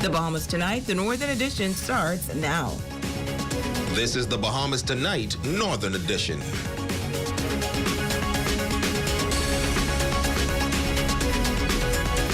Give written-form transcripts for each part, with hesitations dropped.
The Bahamas Tonight, the Northern Edition, starts now. This is the Bahamas Tonight, Northern Edition.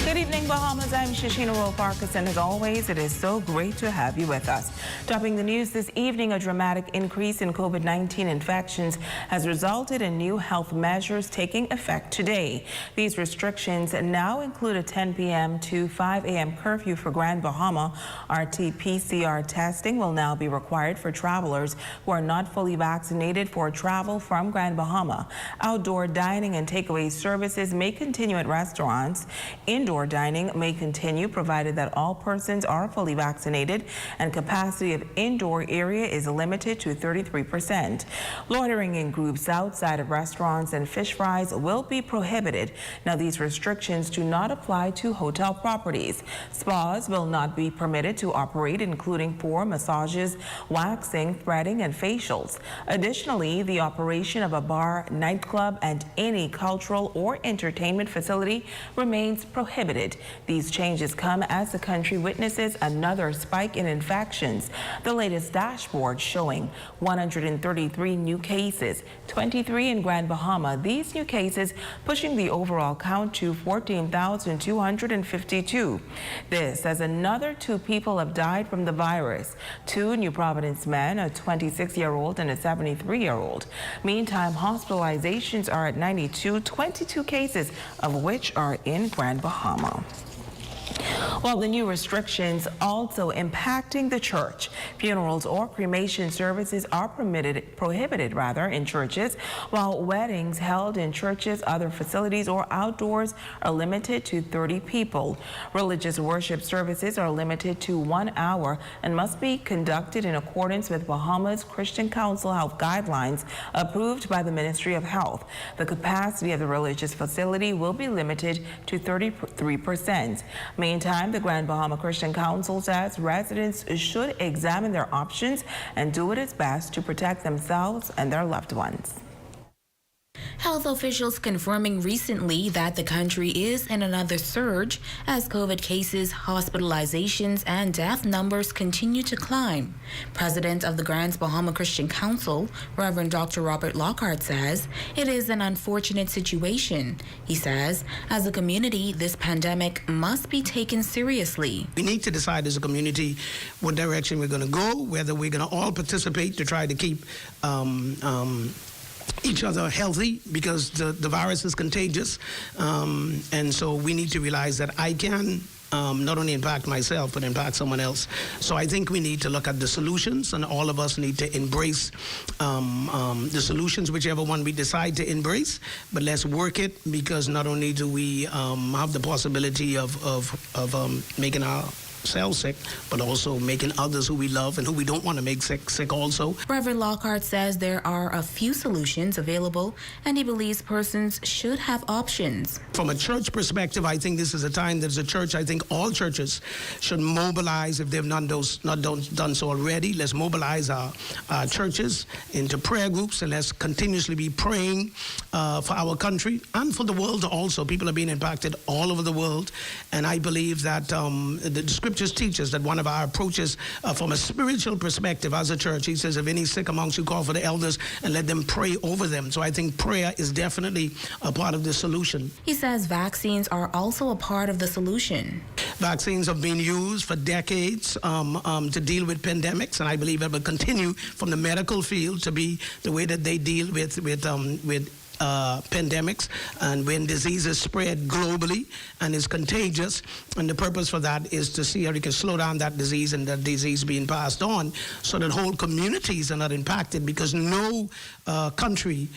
Good evening, Bahamas. I'm Shashina Rowe-Farkas, and as always, it is so great to have you with us. Topping the news this evening, a dramatic increase in COVID-19 infections has resulted in new health measures taking effect today. These restrictions now include a 10 p.m. to 5 a.m. curfew for Grand Bahama. RT-PCR testing will now be required for travelers who are not fully vaccinated for travel from Grand Bahama. Outdoor dining and takeaway services may continue at restaurants. Indoor dining may continue provided that all persons are fully vaccinated and capacity of indoor area is limited to 33%. Loitering in groups outside of restaurants and fish fries will be prohibited. Now, these restrictions do not apply to hotel properties. Spas will not be permitted to operate, including for massages, waxing, threading, and facials. Additionally, the operation of a bar, nightclub, and any cultural or entertainment facility remains prohibited. These changes come as the country witnesses another spike in infections. The latest dashboard showing 133 new cases, 23 in Grand Bahama. These new cases pushing the overall count to 14,252. This as another 2 people have died from the virus. 2 New Providence men, a 26-year-old and a 73-year-old. Meantime, hospitalizations are at 92, 22 cases of which are in Grand Bahama. While the new restrictions also impacting the church, funerals or cremation services are prohibited in churches, while weddings held in churches, other facilities, or outdoors are limited to 30 people. Religious worship services are limited to 1 hour and must be conducted in accordance with Bahamas Christian Council health guidelines approved by the Ministry of Health. The capacity of the religious facility will be limited to 33%. Meantime, the Grand Bahama Christian Council says residents should examine their options and do its best to protect themselves and their loved ones. Health officials confirming recently that the country is in another surge as COVID cases, hospitalizations, and death numbers continue to climb. President of the Grand Bahama Christian Council, Reverend Dr. Robert Lockhart, says it is an unfortunate situation. He says, as a community, this pandemic must be taken seriously. We need to decide as a community what direction we're going to go, whether we're going to all participate to try to keep each other healthy, because the virus is contagious, and so we need to realize that I can not only impact myself but impact someone else. So I think we need to look at the solutions, and all of us need to embrace the solutions, whichever one we decide to embrace, but let's work it, because not only do we have the possibility of making ourselves sick, but also making others who we love and who we don't want to make sick also. Reverend Lockhart says there are a few solutions available, and he believes persons should have options. From a church perspective, I think this is a time that as a church, I think all churches should mobilize, if they've not done so already. Let's mobilize our churches into prayer groups, and let's continuously be praying for our country and for the world also. People are being impacted all over the world, and I believe that the scriptures teach us that one of our approaches from a spiritual perspective as a church, he says, if any sick amongst you, call for the elders and let them pray over them. So I think prayer is definitely a part of the solution. He says vaccines are also a part of the solution. Vaccines have been used for decades to deal with pandemics, and I believe it will continue from the medical field to be the way that they deal with pandemics, and when diseases spread globally and is contagious, and the purpose for that is to see how you can slow down that disease and that disease being passed on so that whole communities are not impacted, because no country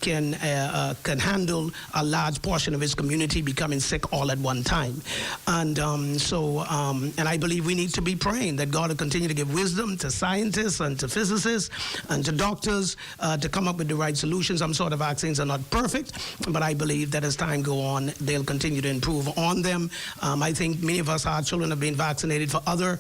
can handle a large portion of its community becoming sick all at one time. And and I believe we need to be praying that God will continue to give wisdom to scientists and to physicists and to doctors to come up with the right solutions. I'm sort of vaccines are not perfect, but I believe that as time go on, they'll continue to improve on them. I think many of us, our children, have been vaccinated for other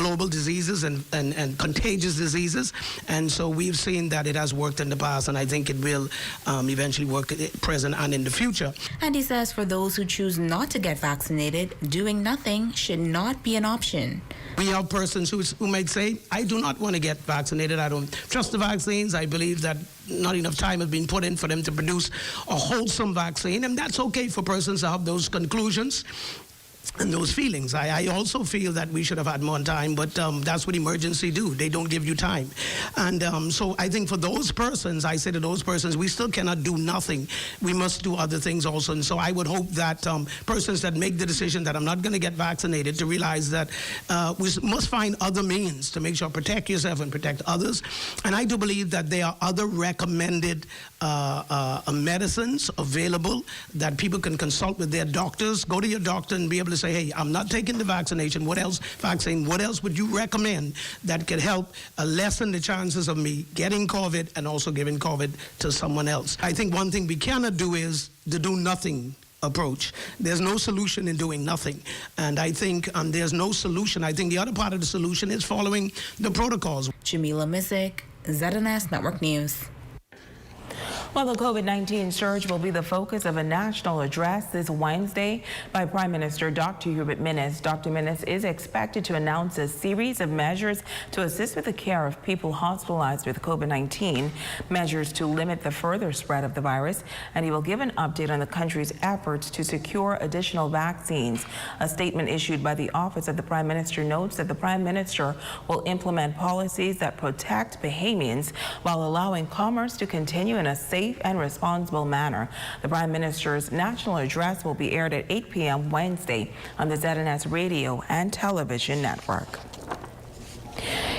global diseases and contagious diseases, and so we've seen that it has worked in the past, and I think it will eventually work present and in the future. And he says for those who choose not to get vaccinated, doing nothing should not be an option. We have persons who might say, I do not want to get vaccinated. I don't trust the vaccines. I believe that not enough time has been put in for them to produce a wholesome vaccine, and that's okay for persons to have those conclusions and those feelings. I also feel that we should have had more time, but that's what emergency do. They don't give you time. And so I think for those persons, I say to those persons, we still cannot do nothing. We must do other things also. And so I would hope that persons that make the decision that I'm not going to get vaccinated to realize that we must find other means to make sure protect yourself and protect others. And I do believe that there are other recommended medicines available that people can consult with their doctors. Go to your doctor and be able to say, hey, I'm not taking the vaccine. What else would you recommend that could help lessen the chances of me getting COVID and also giving COVID to someone else? I think one thing we cannot do is the do nothing approach. There's no solution in doing nothing. And I think there's no solution. I think the other part of the solution is following the protocols. Jamila Mizik, ZNS Network News. Well, the COVID-19 surge will be the focus of a national address this Wednesday by Prime Minister Dr. Hubert Minnis. Dr. Minnis is expected to announce a series of measures to assist with the care of people hospitalized with COVID-19, measures to limit the further spread of the virus, and he will give an update on the country's efforts to secure additional vaccines. A statement issued by the Office of the Prime Minister notes that the Prime Minister will implement policies that protect Bahamians while allowing commerce to continue in a safe and responsible manner. The Prime Minister's national address will be aired at 8 p.m. Wednesday on the ZNS radio and television network.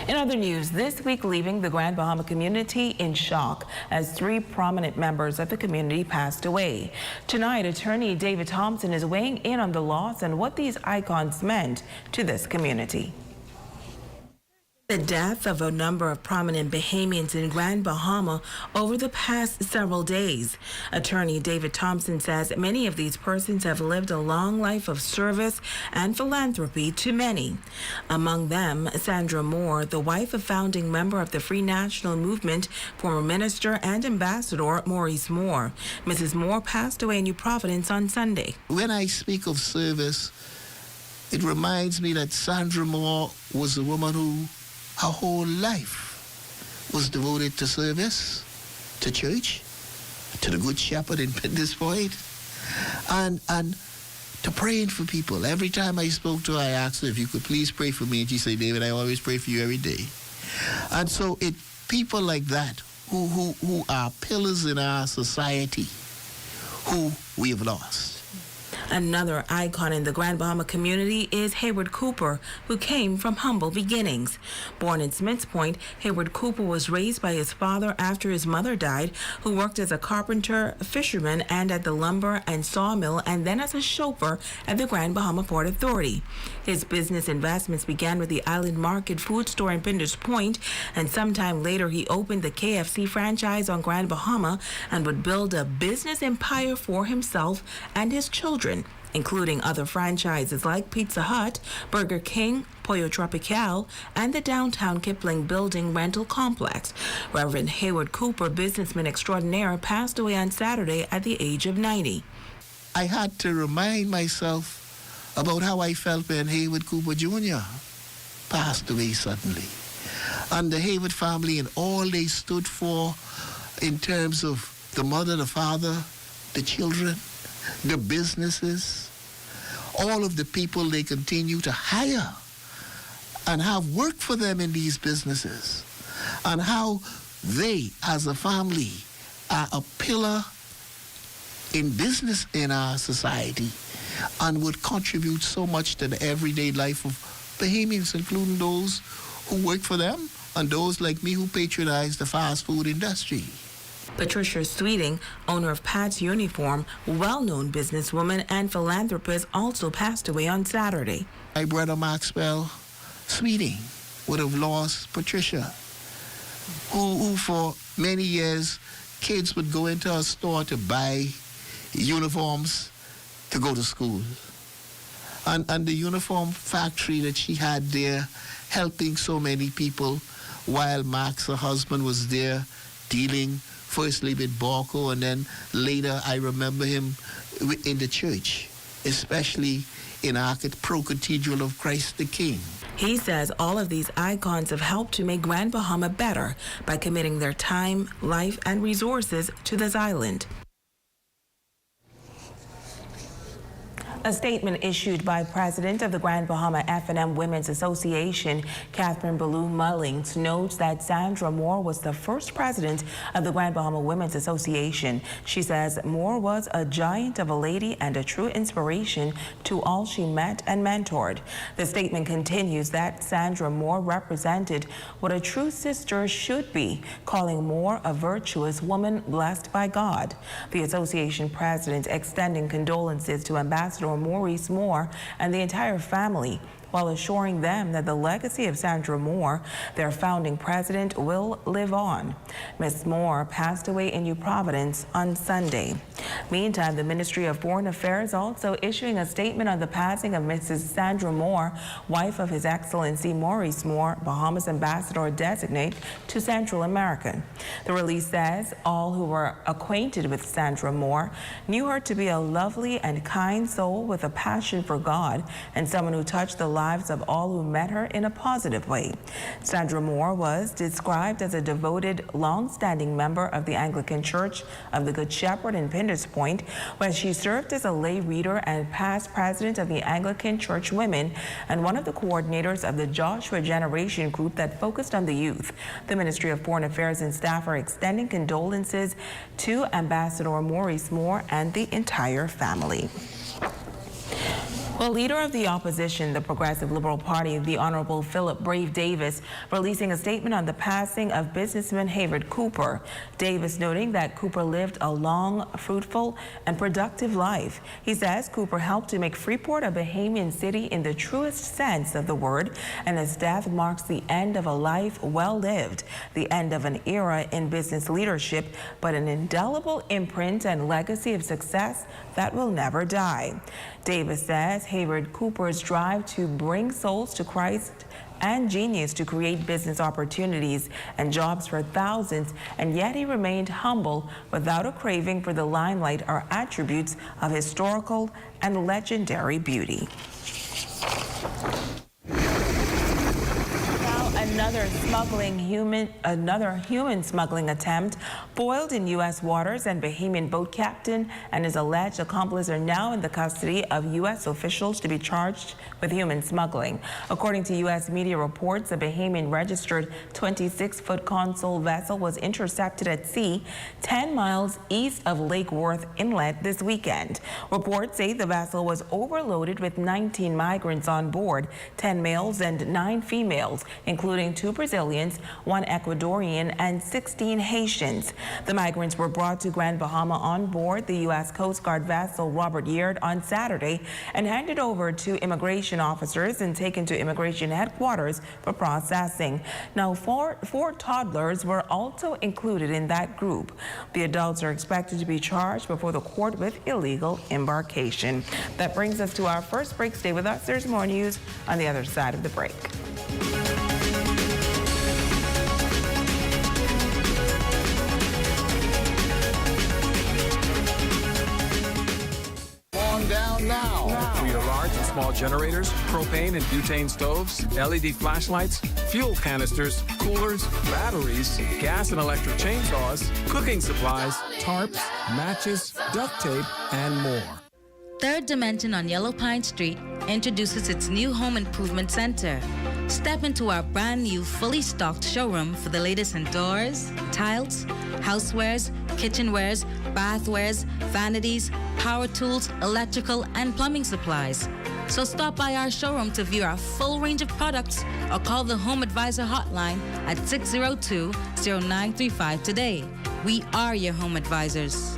In other news, this week leaving the Grand Bahama community in shock as 3 prominent members of the community passed away. Tonight, attorney David Thompson is weighing in on the loss and what these icons meant to this community. The death of a number of prominent Bahamians in Grand Bahama over the past several days. Attorney David Thompson says many of these persons have lived a long life of service and philanthropy to many. Among them, Sandra Moore, the wife of founding member of the Free National Movement, former minister and ambassador Maurice Moore. Mrs. Moore passed away in New Providence on Sunday. When I speak of service, it reminds me that Sandra Moore was a woman who her whole life was devoted to service, to church, to the Good Shepherd in this point, and to praying for people. Every time I spoke to her, I asked her if you could please pray for me, and she said, David, I always pray for you every day. And so people like that who are pillars in our society, who we have lost. Another icon in the Grand Bahama community is Hayward Cooper, who came from humble beginnings. Born in Smiths Point, Hayward Cooper was raised by his father after his mother died, who worked as a carpenter, fisherman, and at the lumber and sawmill, and then as a chauffeur at the Grand Bahama Port Authority. His business investments began with the Island Market food store in Pinders Point, and sometime later he opened the KFC franchise on Grand Bahama and would build a business empire for himself and his children, including other franchises like Pizza Hut, Burger King, Pollo Tropical, and the downtown Kipling building rental complex. Reverend Hayward Cooper, businessman extraordinaire, passed away on Saturday at the age of 90. I had to remind myself about how I felt when Hayward Cooper Jr. passed away suddenly. And the Hayward family and all they stood for in terms of the mother, the father, the children, the businesses, all of the people they continue to hire and have worked for them in these businesses, and how they, as a family, are a pillar in business in our society and would contribute so much to the everyday life of Bahamians, including those who work for them and those like me who patronize the fast food industry. Patricia Sweeting, owner of Pat's Uniform, well-known businesswoman and philanthropist, also passed away on Saturday. My brother Maxwell Sweeting would have lost Patricia, who for many years kids would go into a store to buy uniforms to go to school. And the uniform factory that she had there, helping so many people, while Max, her husband, was there dealing firstly with Borco, and then later I remember him in the church, especially in our Pro-Cathedral of Christ the King. He says all of these icons have helped to make Grand Bahama better by committing their time, life, and resources to this island. A statement issued by President of the Grand Bahama F&M Women's Association, Catherine Ballou Mullings, notes that Sandra Moore was the first president of the Grand Bahama Women's Association. She says Moore was a giant of a lady and a true inspiration to all she met and mentored. The statement continues that Sandra Moore represented what a true sister should be, calling Moore a virtuous woman blessed by God. The association president extending condolences to Ambassador Maurice Moore and the entire family, while assuring them that the legacy of Sandra Moore, their founding president, will live on. Ms. Moore passed away in New Providence on Sunday. Meantime, the Ministry of Foreign Affairs also issuing a statement on the passing of Mrs. Sandra Moore, wife of His Excellency Maurice Moore, Bahamas Ambassador Designate to Central America. The release says all who were acquainted with Sandra Moore knew her to be a lovely and kind soul with a passion for God and someone who touched the lives of all who met her in a positive way. Sandra Moore was described as a devoted, long-standing member of the Anglican Church of the Good Shepherd in Pinders Point, where she served as a lay reader and past president of the Anglican Church Women and one of the coordinators of the Joshua Generation group that focused on the youth. The Ministry of Foreign Affairs and staff are extending condolences to Ambassador Maurice Moore and the entire family. Well, leader of the opposition, the Progressive Liberal Party, the Honorable Philip Brave Davis, releasing a statement on the passing of businessman Hayward Cooper. Davis noting that Cooper lived a long, fruitful, and productive life. He says Cooper helped to make Freeport a Bahamian city in the truest sense of the word, and his death marks the end of a life well lived, the end of an era in business leadership, but an indelible imprint and legacy of success that will never die. Davis says Hayward Cooper's drive to bring souls to Christ and genius to create business opportunities and jobs for thousands, and yet he remained humble without a craving for the limelight, are attributes of historical and legendary beauty. Another human smuggling attempt foiled in U.S. waters, and Bahamian boat captain and his alleged accomplice are now in the custody of U.S. officials to be charged with human smuggling. According to U.S. media reports, a Bahamian registered 26-foot console vessel was intercepted at sea 10 miles east of Lake Worth Inlet this weekend. Reports say the vessel was overloaded with 19 migrants on board, 10 males and 9 females, including 2 Brazilians, 1 Ecuadorian, and 16 Haitians. The migrants were brought to Grand Bahama on board the U.S. Coast Guard vessel Robert Yaird on Saturday and handed over to immigration officers and taken to immigration headquarters for processing. Now, four toddlers were also included in that group. The adults are expected to be charged before the court with illegal embarkation. That brings us to our first break. Stay with us. There's more news on the other side of the break. For your large and small generators, propane and butane stoves, LED flashlights, fuel canisters, coolers, batteries, gas and electric chainsaws, cooking supplies, tarps, matches, duct tape, and more. Third Dimension on Yellow Pine Street introduces its new home improvement center. Step into our brand new, fully stocked showroom for the latest in doors, tiles, housewares, kitchenwares, bathwares, vanities, power tools, electrical, and plumbing supplies. So stop by our showroom to view our full range of products or call the Home Advisor hotline at 602-0935 today. We are your home advisors.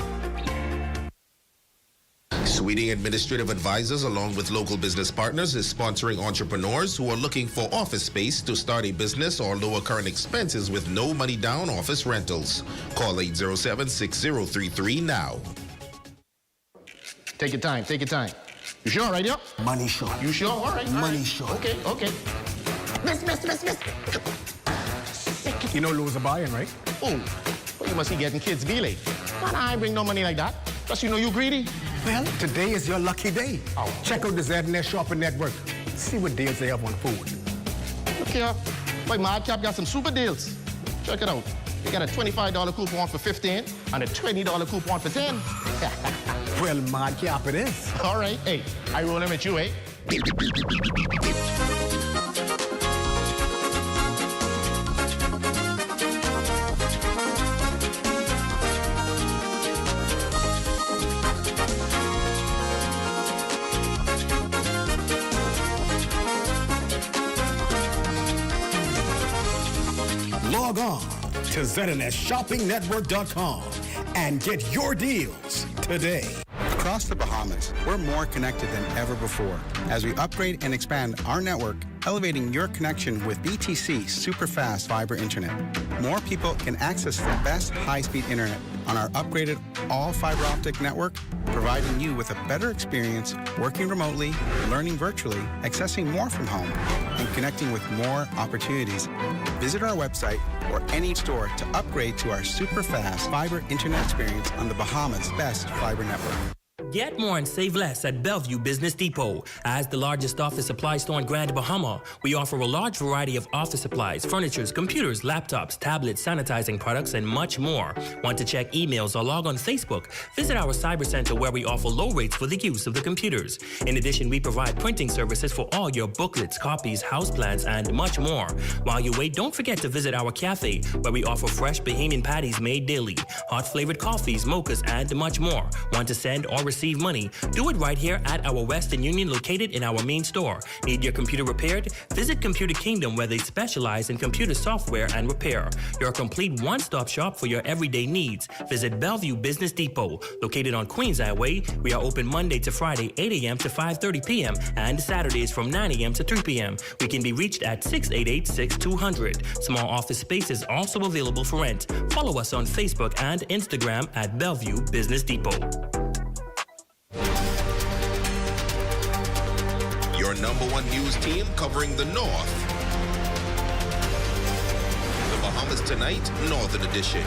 Sweeting Administrative Advisors, along with local business partners, is sponsoring entrepreneurs who are looking for office space to start a business or lower current expenses with no money down office rentals. Call 807-6033 now. Take your time, take your time. You sure, right here? Money short. You sure? All right. Money short. Okay, okay. Miss. You know Lou's a buying, right? Oh, well, you must be getting kids be late. Man, I ain't bring no money like that. Just you know you greedy. Well, today is your lucky day. Oh. Check out the ZNet Shopping Network. See what deals they have on food. Look here. Boy, Madcap got some super deals. Check it out. You got a $25 coupon for 15 and a $20 coupon for 10. Well, Madcap it is. All right. Hey, I roll him at you, eh? Log on to ZNSShoppingNetwork.com and get your deals today. Across the Bahamas, we're more connected than ever before as we upgrade and expand our network, elevating your connection with BTC Superfast Fiber Internet. More people can access the best high-speed internet on our upgraded all-fiber optic network, providing you with a better experience working remotely, learning virtually, accessing more from home, and connecting with more opportunities. Visit our website or any store to upgrade to our super-fast fiber internet experience on the Bahamas' best fiber network. Get more and save less at Bellevue Business Depot. As the largest office supply store in Grand Bahama, we offer a large variety of office supplies, furniture, computers, laptops, tablets, sanitizing products, and much more. Want to check emails or log on Facebook? Visit our cyber center where we offer low rates for the use of the computers. In addition, we provide printing services for all your booklets, copies, house plans, and much more. While you wait, don't forget to visit our cafe where we offer fresh Bahamian patties made daily, hot flavored coffees, mochas, and much more. Want to send or receive money? Do it right here at our Western Union located in our main store. Need your computer repaired? Visit Computer Kingdom where they specialize in computer software and repair. Your complete one-stop shop for your everyday needs. Visit Bellevue Business Depot. Located on Queens Highway, we are open Monday to Friday 8 a.m. to 5:30 p.m. and Saturdays from 9 a.m. to 3 p.m. We can be reached at 688-6200. Small office space is also available for rent. Follow us on Facebook and Instagram at Bellevue Business Depot. Your #1 news team covering the North. The Bahamas Tonight, Northern Edition.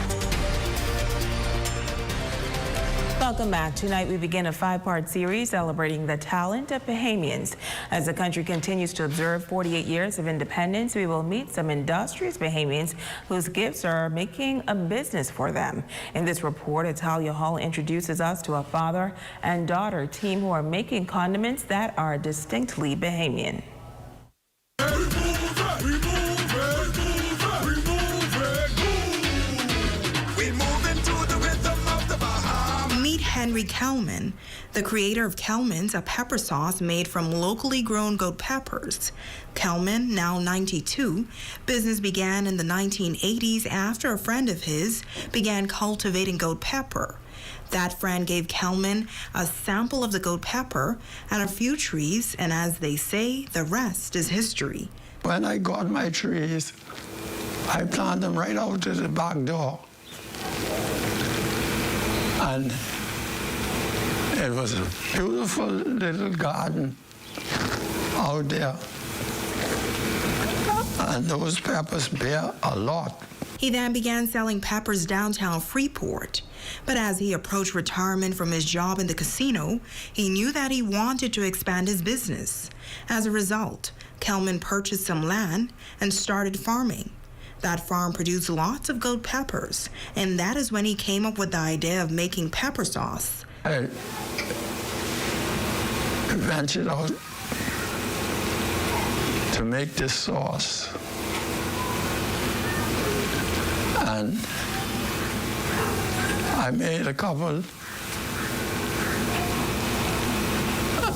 Welcome back. Tonight we begin a 5-part series celebrating the talent of Bahamians. As the country continues to observe 48 years of independence, we will meet some industrious Bahamians whose gifts are making a business for them. In this report, Atalia Hall introduces us to a father and daughter team who are making condiments that are distinctly Bahamian. Henry Kelman, the creator of Kelman's, a pepper sauce made from locally grown goat peppers. Kelman, now 92, business began in the 1980s after a friend of his began cultivating goat pepper. That friend gave Kelman a sample of the goat pepper and a few trees, and as they say, the rest is history. When I got my trees, I planted them right out to the back door. And it was a beautiful little garden out there. And those peppers bear a lot. He then began selling peppers downtown Freeport. But as he approached retirement from his job in the casino, he knew that he wanted to expand his business. As a result, Kelman purchased some land and started farming. That farm produced lots of goat peppers, and that is when he came up with the idea of making pepper sauce. I ventured out to make this sauce. And I made a couple,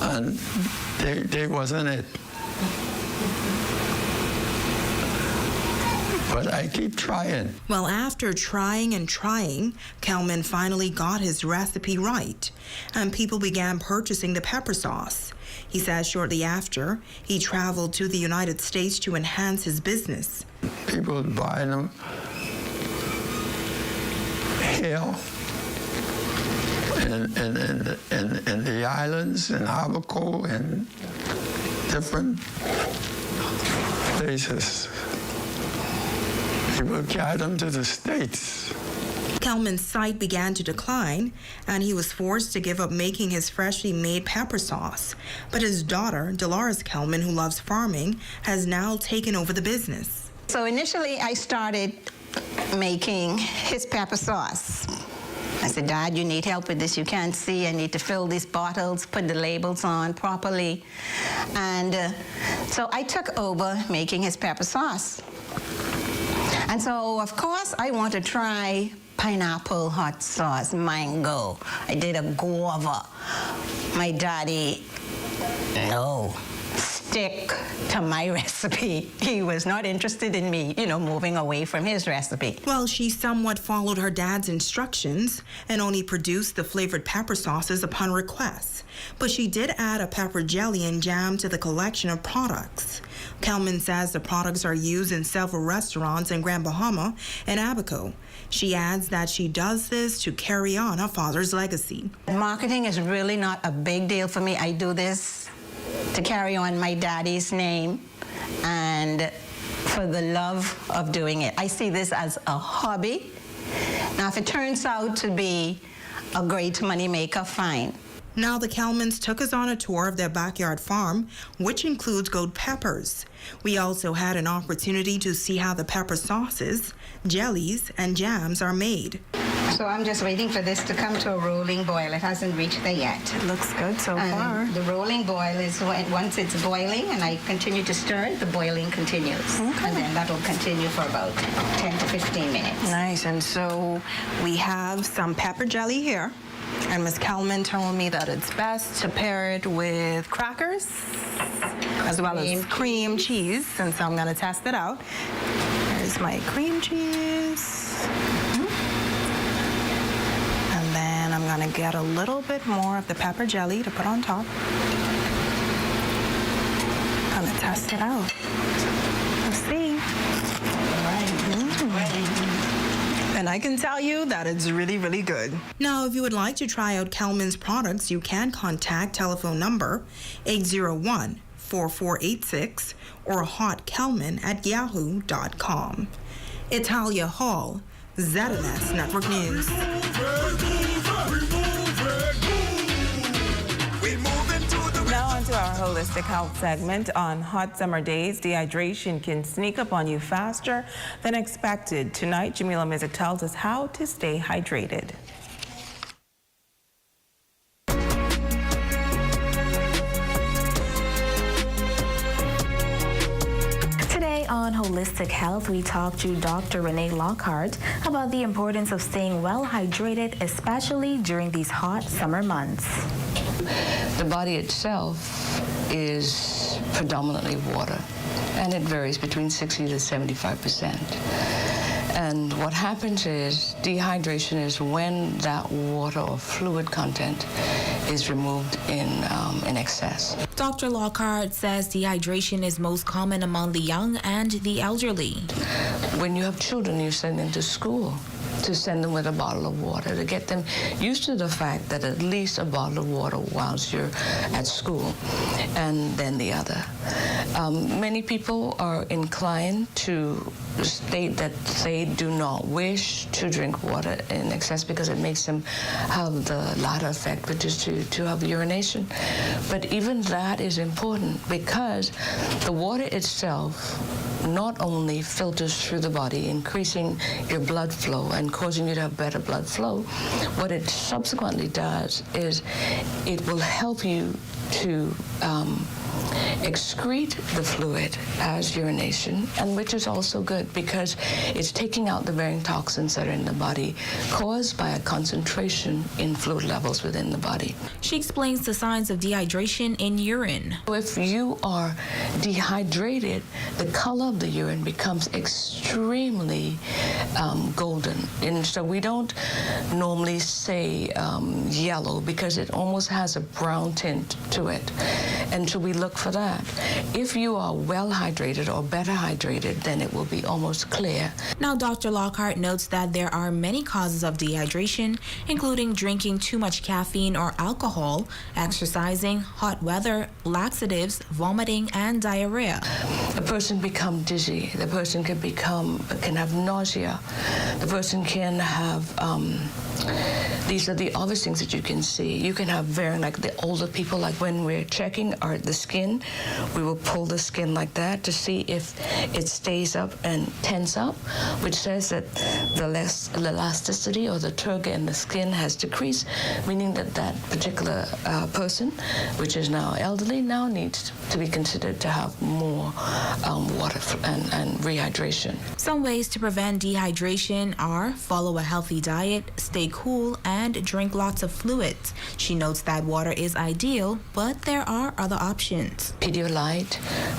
and they wasn't it. but I keep trying. Well, after trying and trying, Kelman finally got his recipe right, and people began purchasing the pepper sauce. He says shortly after, he traveled to the United States to enhance his business. People buying them here in the islands, in Abaco, and different places. People carry them to the States. Kelman's sight began to decline, and he was forced to give up making his freshly made pepper sauce. But his daughter, Dolores Kelman, who loves farming, has now taken over the business. So initially, I started making his pepper sauce. I said, Dad, you need help with this. You can't see. I need to fill these bottles, put the labels on properly. And so I took over making his pepper sauce. And so, of course, I want to try pineapple hot sauce, mango. I did a guava. My daddy, no. Stick to my recipe. He was not interested in me, moving away from his recipe. Well, she somewhat followed her dad's instructions and only produced the flavored pepper sauces upon request. But she did add a pepper jelly and jam to the collection of products. Kelman says the products are used in several restaurants in Grand Bahama and Abaco. She adds that she does this to carry on her father's legacy. Marketing is really not a big deal for me. I do this to carry on my daddy's name and for the love of doing it. I see this as a hobby. Now, if it turns out to be a great money maker, fine. Now the Kelmans took us on a tour of their backyard farm, which includes gold peppers. We also had an opportunity to see how the pepper sauces, jellies, and jams are made. So I'm just waiting for this to come to a rolling boil. It hasn't reached there yet. It looks good so far. The rolling boil is once it's boiling and I continue to stir it, the boiling continues. Okay. And then that'll continue for about 10 to 15 minutes. Nice. And so we have some pepper jelly here. And Ms. Kelman told me that it's best to pair it with crackers as well as cream cheese. And so I'm going to test it out. Here's my cream cheese. And then I'm going to get a little bit more of the pepper jelly to put on top. I'm going to test it out. Let's see. All right. And I can tell you that it's really, really good. Now, if you would like to try out Kelman's products, you can contact telephone number 801-4486 or hotkelman@yahoo.com. Italia Hall, ZNS Network News. Now on to our holistic health segment. On hot summer days, dehydration can sneak up on you faster than expected. Tonight, Jamila Mizik tells us how to stay hydrated. Today on Holistic Health, we talk to Dr. Renee Lockhart about the importance of staying well hydrated, especially during these hot summer months. The body itself is predominantly water, and it varies between 60 to 75%. And what happens is dehydration is when that water or fluid content is removed in excess. Dr. Lockhart says dehydration is most common among the young and the elderly. When you have children, you send them to school, to send them with a bottle of water, to get them used to the fact that at least a bottle of water whilst you're at school, and then the other. Many people are inclined to state that they do not wish to drink water in excess because it makes them have the latter effect, which is to have urination. But even that is important because the water itself not only filters through the body, increasing your blood flow and causing you to have better blood flow, what it subsequently does is it will help you to excrete the fluid as urination, and which is also good because it's taking out the varying toxins that are in the body caused by a concentration in fluid levels within the body. She explains the signs of dehydration in urine. If you are dehydrated, the color of the urine becomes extremely golden. And so we don't normally say yellow because it almost has a brown tint to it. And so we look for that. If you are well hydrated or better hydrated, then it will be almost clear. Now, Dr. Lockhart notes that there are many causes of dehydration, including drinking too much caffeine or alcohol, exercising, hot weather, laxatives, vomiting, and diarrhea. The person become dizzy. The person can have nausea. The person can have, these are the obvious things that you can see. You can have like the older people, like when we're checking the skin, we will pull the skin like that to see if it stays up and tense up, which says that the elasticity or the turgor in the skin has decreased, meaning that that particular person, which is now elderly, now needs to be considered to have more water and rehydration. Some ways to prevent dehydration are follow a healthy diet, stay cool, and drink lots of fluids. She notes that water is ideal, but there are other options. Pedialyte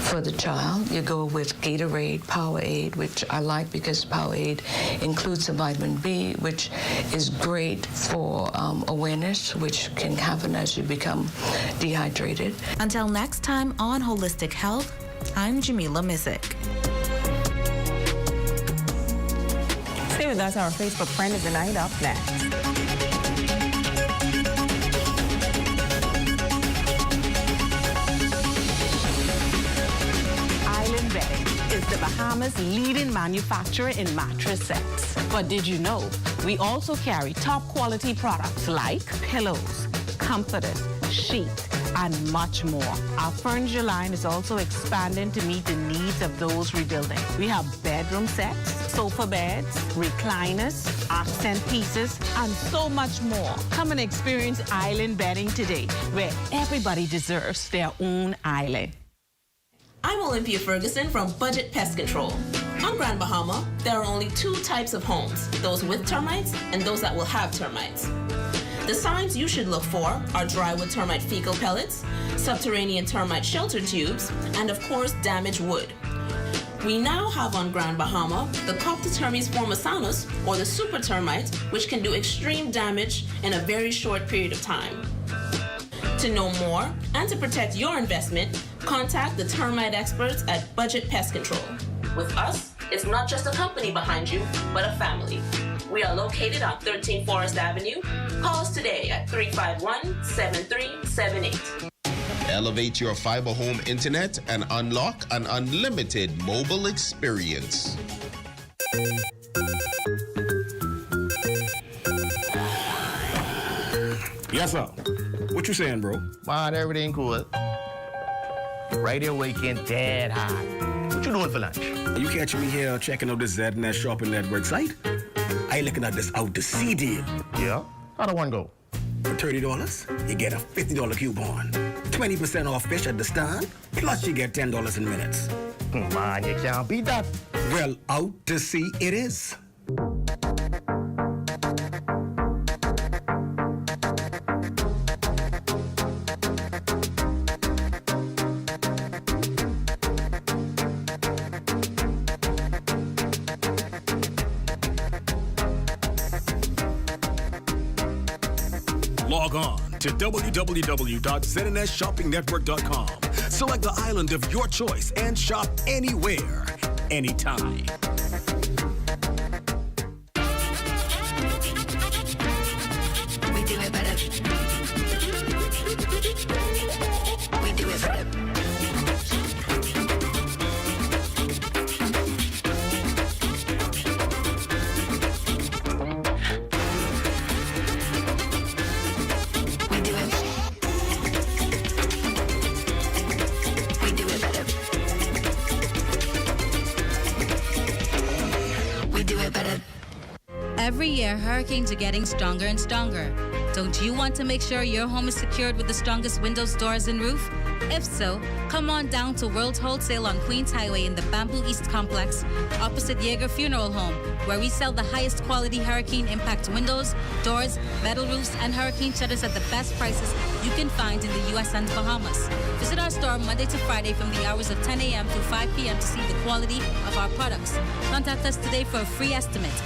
for the child. You go with Gatorade, Powerade, which I like because Powerade includes the vitamin B, which is great for awareness, which can happen as you become dehydrated. Until next time on Holistic Health, I'm Jamila Missick. Stay with us. Our Facebook friend of the night up next. Is the Bahamas' leading manufacturer in mattress sets. But did you know we also carry top quality products like pillows, comforters, sheets, and much more. Our furniture line is also expanding to meet the needs of those rebuilding. We have bedroom sets, sofa beds, recliners, accent pieces, and so much more. Come and experience island bedding today, where everybody deserves their own island. I'm Olympia Ferguson from Budget Pest Control. On Grand Bahama, there are only two types of homes, those with termites and those that will have termites. The signs you should look for are drywood termite fecal pellets, subterranean termite shelter tubes, and of course, damaged wood. We now have on Grand Bahama the Coptotermes formosanus, or the super termite, which can do extreme damage in a very short period of time. To know more and to protect your investment, contact the termite experts at Budget Pest Control. With us, it's not just a company behind you, but a family. We are located on 13 Forest Avenue. Call us today at 351-7378. Elevate your fiber home internet and unlock an unlimited mobile experience. Yes, sir. What you saying, bro? Man, everything cool. Right here waking dead hot. What you doing for lunch? You catching me here checking out this Z&S Shopping Network site? I looking at this out to sea deal. Yeah? How do one go? For $30, you get a $50 coupon. 20% off fish at the stand, plus you get $10 in minutes. Man, you can't beat that. Well, out to sea it is. Log on to www.znsshoppingnetwork.com. Select the island of your choice and shop anywhere, anytime. We do it better. We do it better. Every year, hurricanes are getting stronger and stronger. Don't you want to make sure your home is secured with the strongest windows, doors, and roof? If so, come on down to World Wholesale on Queens Highway in the Bamboo East Complex, opposite Yeager Funeral Home, where we sell the highest quality hurricane impact windows, doors, metal roofs, and hurricane shutters at the best prices you can find in the U.S. and Bahamas. Visit our store Monday to Friday from the hours of 10 a.m. to 5 p.m. to see the quality of our products. Contact us today for a free estimate.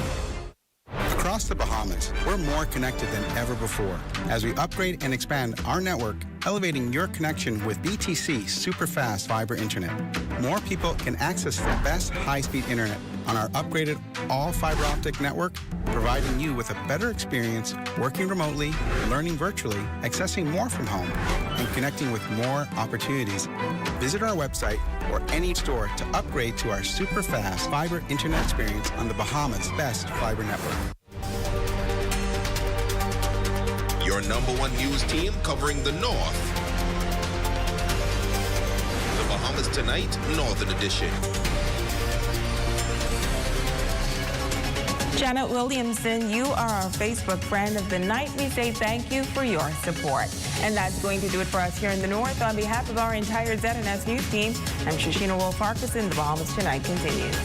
Across the Bahamas, we're more connected than ever before as we upgrade and expand our network, elevating your connection with BTC superfast fiber internet. More people can access the best high-speed internet on our upgraded all-fiber optic network, providing you with a better experience working remotely, learning virtually, accessing more from home, and connecting with more opportunities. Visit our website or any store to upgrade to our super-fast fiber internet experience on the Bahamas' best fiber network. Your #1 news team covering the North. The Bahamas Tonight, Northern Edition. Janet Williamson, you are our Facebook friend of the night. We say thank you for your support. And that's going to do it for us here in the North. On behalf of our entire ZNS News team, I'm Shoshana Wolf-Farquharson. The Bahamas Tonight continues.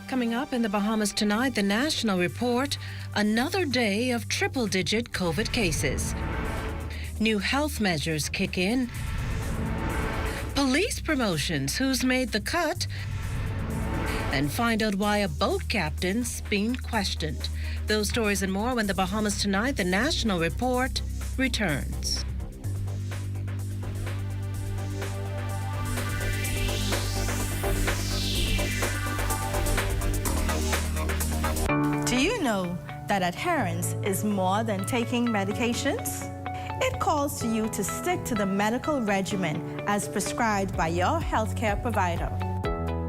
Coming up in the Bahamas Tonight, the national report, another day of triple-digit COVID cases. New health measures kick in. Police promotions, who's made the cut? And find out why a boat captain's being questioned. Those stories and more when the Bahamas Tonight, the national report, returns. Do you know that adherence is more than taking medications? It calls to you to stick to the medical regimen as prescribed by your healthcare provider.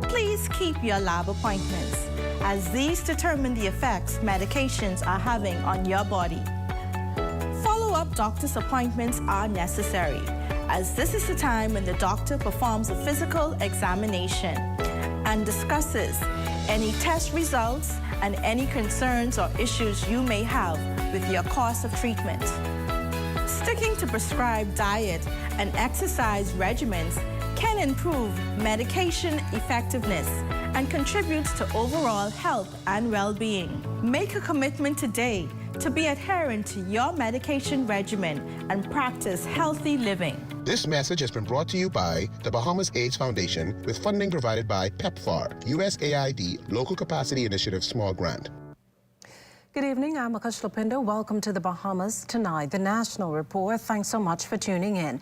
Please keep your lab appointments, as these determine the effects medications are having on your body. Follow-up doctor's appointments are necessary, as this is the time when the doctor performs a physical examination and discusses any test results and any concerns or issues you may have with your course of treatment. Sticking to prescribed diet and exercise regimens can improve medication effectiveness and contributes to overall health and well-being. Make a commitment today to be adherent to your medication regimen and practice healthy living. This message has been brought to you by the Bahamas AIDS Foundation with funding provided by PEPFAR, USAID Local Capacity Initiative Small Grant. Good evening, I'm Akash Lopindo. Welcome to the Bahamas Tonight, the national report. Thanks so much for tuning in.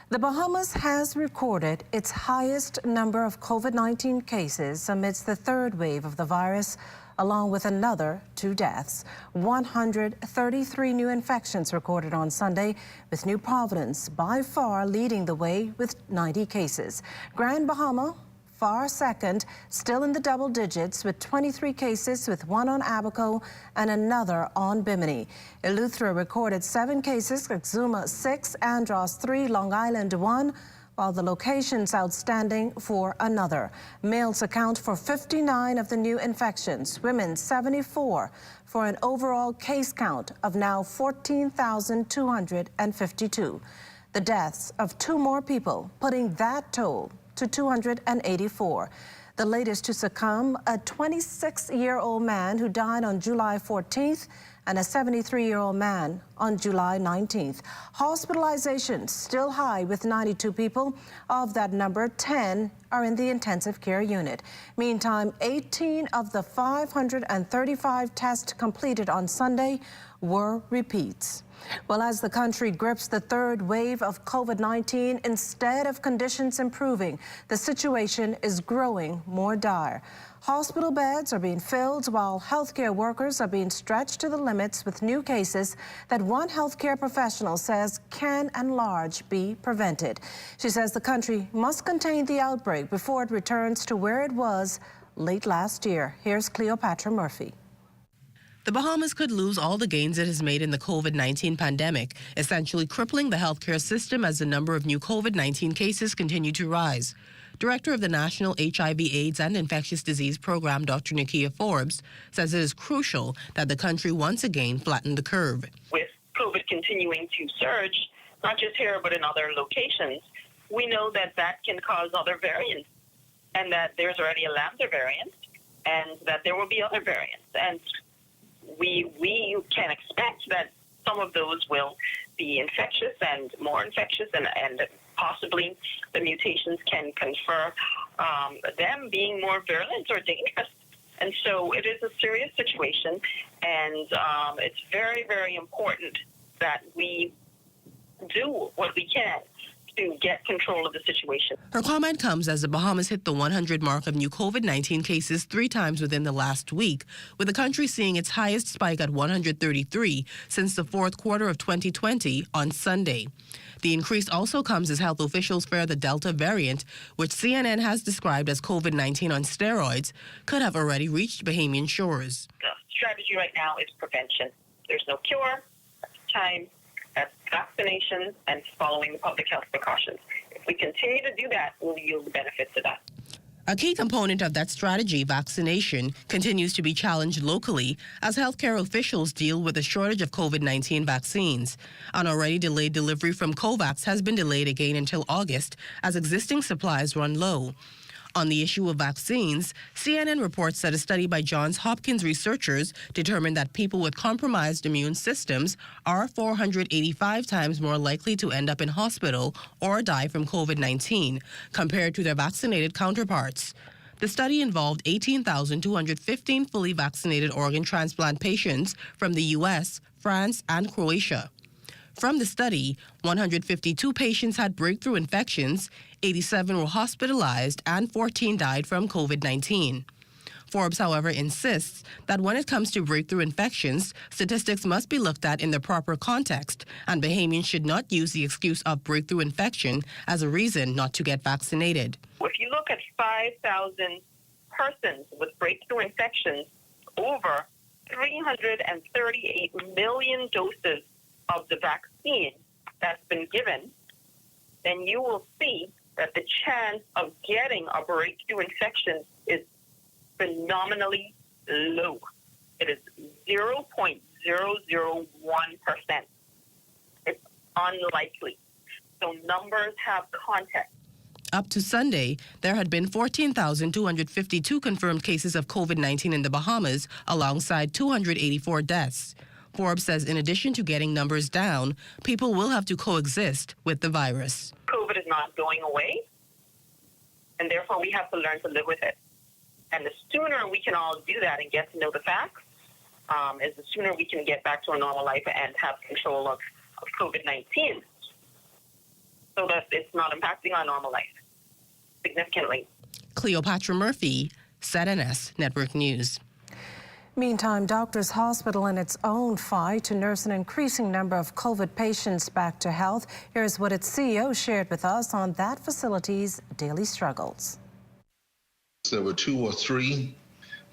The Bahamas has recorded its highest number of COVID-19 cases amidst the third wave of the virus, along with another 2 deaths. 133 new infections recorded on Sunday, with New Providence by far leading the way with 90 cases. Grand Bahama, far second, still in the double digits with 23 cases, with 1 on Abaco and another on Bimini. Eleuthera recorded 7 cases, Exuma 6, Andros 3, Long Island 1, while the locations outstanding for another. Males account for 59 of the new infections, women 74, for an overall case count of now 14,252. The deaths of 2 more people, putting that toll to 284. The latest to succumb, a 26-year-old man who died on July 14th and a 73-year-old man on July 19th. Hospitalizations still high with 92 people. Of that number, 10 are in the intensive care unit. Meantime, 18 of the 535 tests completed on Sunday were repeats. Well, as the country grips the third wave of COVID-19, instead of conditions improving, the situation is growing more dire. Hospital beds are being filled while healthcare workers are being stretched to the limits with new cases that one healthcare professional says can and large be prevented. She says the country must contain the outbreak before it returns to where it was late last year. Here's Cleopatra Murphy. the Bahamas could lose all the gains it has made in the COVID-19 pandemic, essentially crippling the healthcare system as the number of new COVID-19 cases continue to rise. Director of the National HIV/AIDS and Infectious Disease Program, Dr. Nakia Forbes, says it is crucial that the country once again flatten the curve. With COVID continuing to surge, not just here but in other locations, we know that that can cause other variants, and that there's already a Lambda variant, and that there will be other variants. And we can expect that some of those will be infectious and more infectious, and possibly the mutations can confer them being more virulent or dangerous. And so it is a serious situation, and it's very, very important that we do what we can to get control of the situation. Her comment comes as the Bahamas hit the 100 mark of new COVID-19 cases 3 times within the last week, with the country seeing its highest spike at 133 since the fourth quarter of 2020 on Sunday. The increase also comes as health officials fear the Delta variant, which CNN has described as COVID-19 on steroids, could have already reached Bahamian shores. The strategy right now is prevention. There's no cure. Time. That's vaccination and following the public health precautions. If we continue to do that, we'll yield the benefits of that. A key component of that strategy, vaccination, continues to be challenged locally as healthcare officials deal with a shortage of COVID-19 vaccines. An already delayed delivery from COVAX has been delayed again until August as existing supplies run low. On the issue of vaccines, CNN reports that a study by Johns Hopkins researchers determined that people with compromised immune systems are 485 times more likely to end up in hospital or die from COVID-19 compared to their vaccinated counterparts. The study involved 18,215 fully vaccinated organ transplant patients from the U.S., France, and Croatia. From the study, 152 patients had breakthrough infections, 87 were hospitalized, and 14 died from COVID-19. Forbes, however, insists that when it comes to breakthrough infections, statistics must be looked at in the proper context, and Bahamians should not use the excuse of breakthrough infection as a reason not to get vaccinated. If you look at 5,000 persons with breakthrough infections, over 338 million doses of the vaccine that's been given, then you will see that the chance of getting a breakthrough infection is phenomenally low. It is 0.001%. It's unlikely. So numbers have context. Up to Sunday, there had been 14,252 confirmed cases of COVID-19 in the Bahamas, alongside 284 deaths. Forbes says in addition to getting numbers down, people will have to coexist with the virus. COVID is not going away, and therefore we have to learn to live with it. And the sooner we can all do that and get to know the facts, is the sooner we can get back to a normal life and have control of COVID-19 so that it's not impacting our normal life significantly. Cleopatra Murphy, ZNS Network News. Meantime, Doctors Hospital in its own fight to nurse an increasing number of COVID patients back to health. Here's what its CEO shared with us on that facility's daily struggles. There were 2 or 3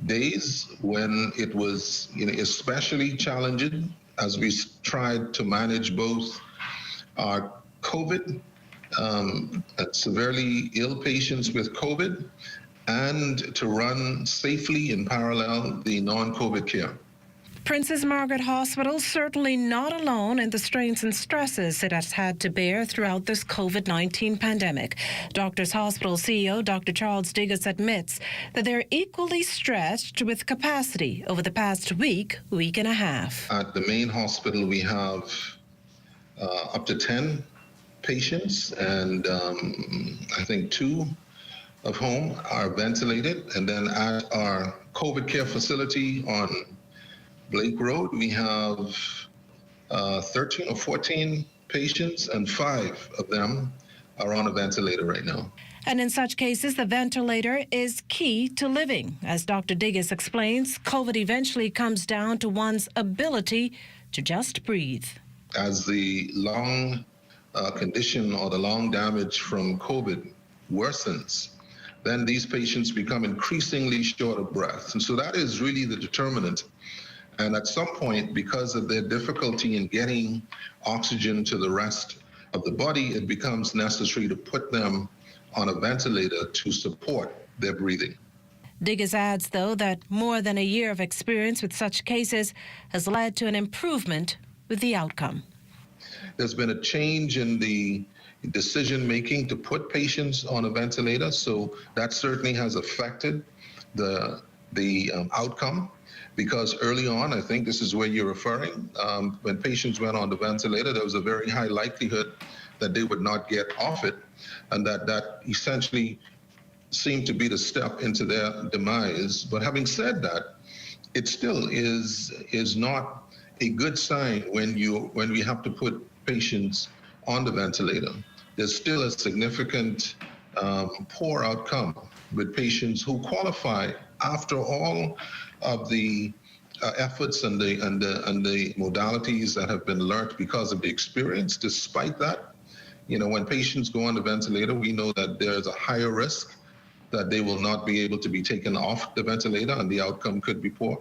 days when it was especially challenging as we tried to manage both our COVID, severely ill patients with COVID, and to run safely in parallel the non-COVID care. Princess Margaret Hospital certainly not alone in the strains and stresses it has had to bear throughout this COVID-19 pandemic. Doctors Hospital CEO Dr. Charles Diggis admits that they're equally stretched with capacity over the past week and a half. At the main hospital, we have up to 10 patients, and I think 2 of whom are ventilated. And then at our COVID care facility on Blake Road, we have 13 or 14 patients, and 5 of them are on a ventilator right now. And in such cases, the ventilator is key to living. As Dr. Diggis explains, COVID eventually comes down to one's ability to just breathe. As the lung condition or the lung damage from COVID worsens, then these patients become increasingly short of breath. And so that is really the determinant And at some point, because of their difficulty in getting oxygen to the rest of the body, it becomes necessary to put them on a ventilator to support their breathing. Diggers adds, though, that more than a year of experience with such cases has led to an improvement with the outcome. There's been a change in the decision-making to put patients on a ventilator, so that certainly has affected the outcome. Because early on, I think this is where you're referring, when patients went on the ventilator, there was a very high likelihood that they would not get off it, and that essentially seemed to be the step into their demise. But having said that, it still is not a good sign when we have to put patients on the ventilator. There's still a significant poor outcome with patients who qualify after all of the efforts and the modalities that have been learned because of the experience. Despite that, when patients go on the ventilator, we know that there's a higher risk that they will not be able to be taken off the ventilator, and the outcome could be poor.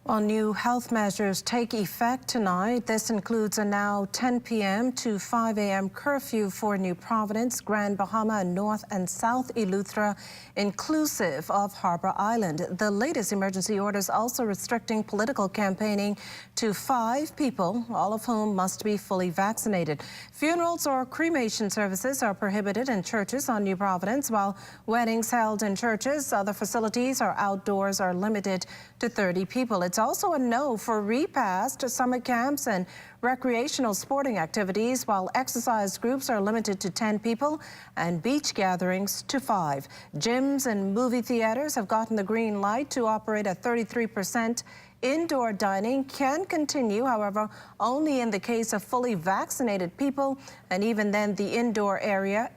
While new health measures take effect tonight, this includes a now 10 p.m. to 5 a.m. curfew for New Providence, Grand Bahama, and North and South Eleuthera, inclusive of Harbor Island. The latest emergency orders also restricting political campaigning to 5 people, all of whom must be fully vaccinated. Funerals or cremation services are prohibited in churches on New Providence, while weddings held in churches, other facilities, or outdoors are limited to 30 people. It's also a no for repast, summer camps, and recreational sporting activities, while exercise groups are limited to 10 people and beach gatherings to 5. Gyms and movie theaters have gotten the green light to operate at 33%. Indoor dining can continue, however, only in the case of fully vaccinated people, and even then the indoor area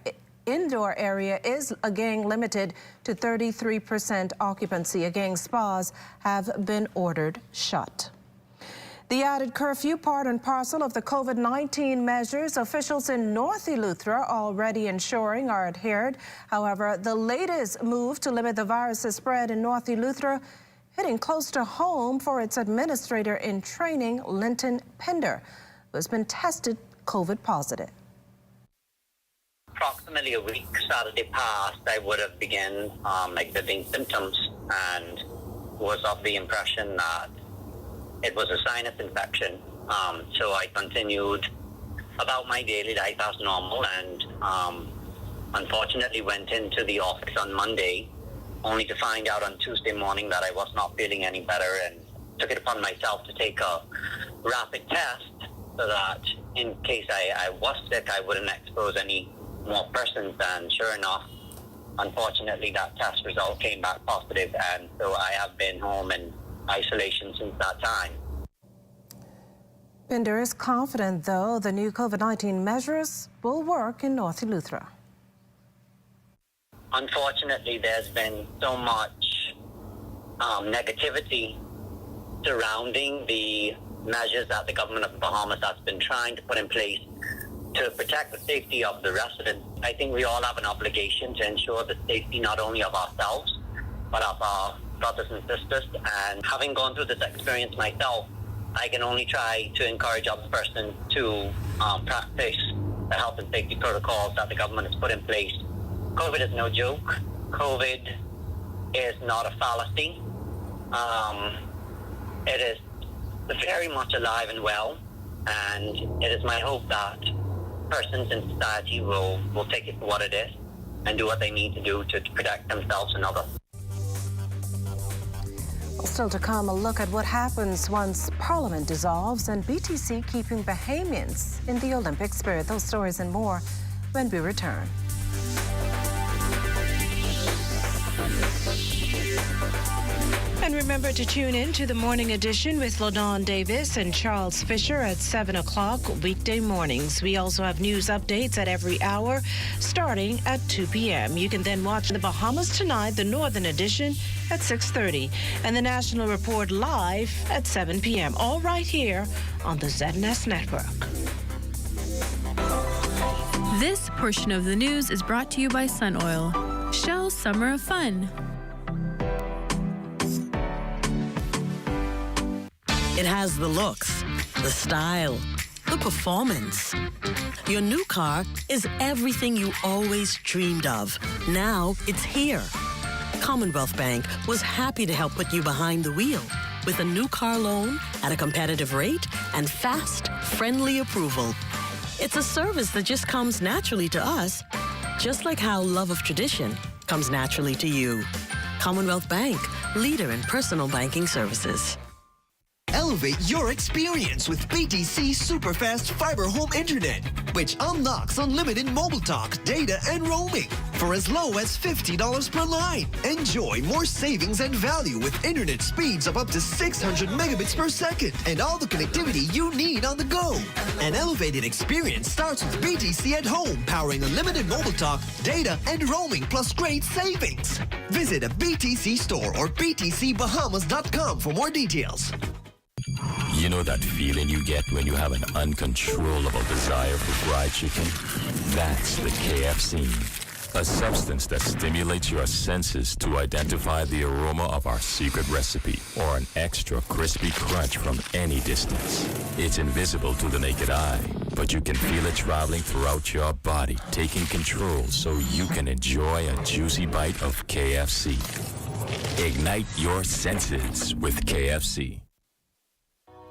is again limited to 33% occupancy. Again, spas have been ordered shut. The added curfew, part and parcel of the COVID-19 measures officials in North Eleuthera already ensuring are adhered. However, the latest move to limit the virus's spread in North Eleuthera hitting close to home for its administrator in training, Linton Pinder, who has been tested COVID positive. Approximately a week Saturday past, I would have begun exhibiting symptoms and was of the impression that it was a sinus infection. So I continued about my daily life as normal and unfortunately went into the office on Monday only to find out on Tuesday morning that I was not feeling any better, and took it upon myself to take a rapid test so that in case I was sick, I wouldn't expose any more persons. And sure enough, unfortunately, that test result came back positive, and so I have been home in isolation since that time. Pinder is confident, though, the new COVID-19 measures will work in North Eleuthera. Unfortunately, there's been so much negativity surrounding the measures that the government of the Bahamas has been trying to put in place to protect the safety of the residents. I think we all have an obligation to ensure the safety not only of ourselves, but of our brothers and sisters. And having gone through this experience myself, I can only try to encourage other persons to practice the health and safety protocols that the government has put in place. COVID is no joke. COVID is not a fallacy. It is very much alive and well, and it is my hope that persons in society will take it for what it is and do what they need to do to protect themselves and others. Still to come, a look at what happens once Parliament dissolves and BTC keeping Bahamians in the Olympic spirit. Those stories and more when we return. And remember to tune in to the morning edition with LaDawn Davis and Charles Fisher at 7 o'clock weekday mornings. We also have news updates at every hour starting at 2 p.m. You can then watch the Bahamas Tonight, the Northern edition, at 6:30, and the National Report live at 7 p.m. All right here on the ZNS Network. This portion of the news is brought to you by Sun Oil. Shell's Summer of Fun. It has the looks, the style, the performance. Your new car is everything you always dreamed of. Now it's here. Commonwealth Bank was happy to help put you behind the wheel with a new car loan at a competitive rate and fast, friendly approval. It's a service that just comes naturally to us, just like how love of tradition comes naturally to you. Commonwealth Bank, leader in personal banking services. Elevate your experience with BTC Superfast Fiber Home Internet, which unlocks unlimited mobile talk, data, and roaming for as low as $50 per line. Enjoy more savings and value with internet speeds of up to 600 megabits per second and all the connectivity you need on the go. An elevated experience starts with BTC at home, powering unlimited mobile talk, data, and roaming plus great savings. Visit a BTC store or btcbahamas.com for more details. You know that feeling you get when you have an uncontrollable desire for fried chicken? That's the KFC. A substance that stimulates your senses to identify the aroma of our secret recipe or an extra crispy crunch from any distance. It's invisible to the naked eye, but you can feel it traveling throughout your body, taking control so you can enjoy a juicy bite of KFC. Ignite your senses with KFC.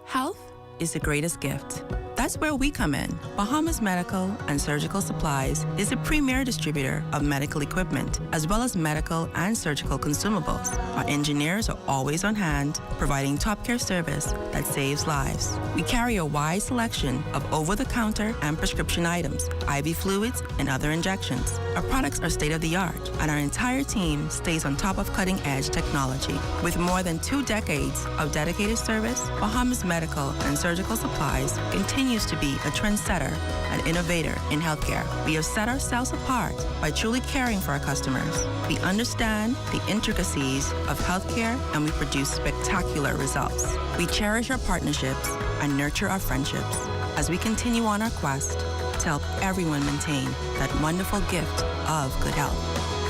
Health is the greatest gift. That's where we come in. Bahamas Medical and Surgical Supplies is a premier distributor of medical equipment, as well as medical and surgical consumables. Our engineers are always on hand, providing top care service that saves lives. We carry a wide selection of over-the-counter and prescription items, IV fluids, and other injections. Our products are state-of-the-art, and our entire team stays on top of cutting-edge technology. With more than 2 decades of dedicated service, Bahamas Medical and Surgical Supplies continues to be a trendsetter and innovator in healthcare. We have set ourselves apart by truly caring for our customers. We understand the intricacies of healthcare, and we produce spectacular results. We cherish our partnerships and nurture our friendships as we continue on our quest to help everyone maintain that wonderful gift of good health.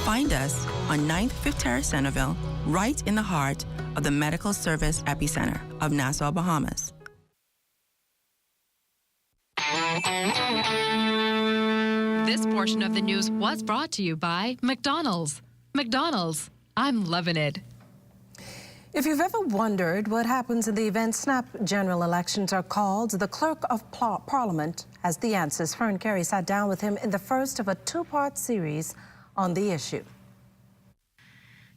Find us on 9th Fifth Terrace, Centerville, right in the heart of the medical service epicenter of Nassau, Bahamas. This portion of the news was brought to you by McDonald's. McDonald's, I'm loving it. If you've ever wondered what happens in the event snap general elections are called, the Clerk of Parliament has the answers. Fern Carey sat down with him in the first of a 2-part series on the issue.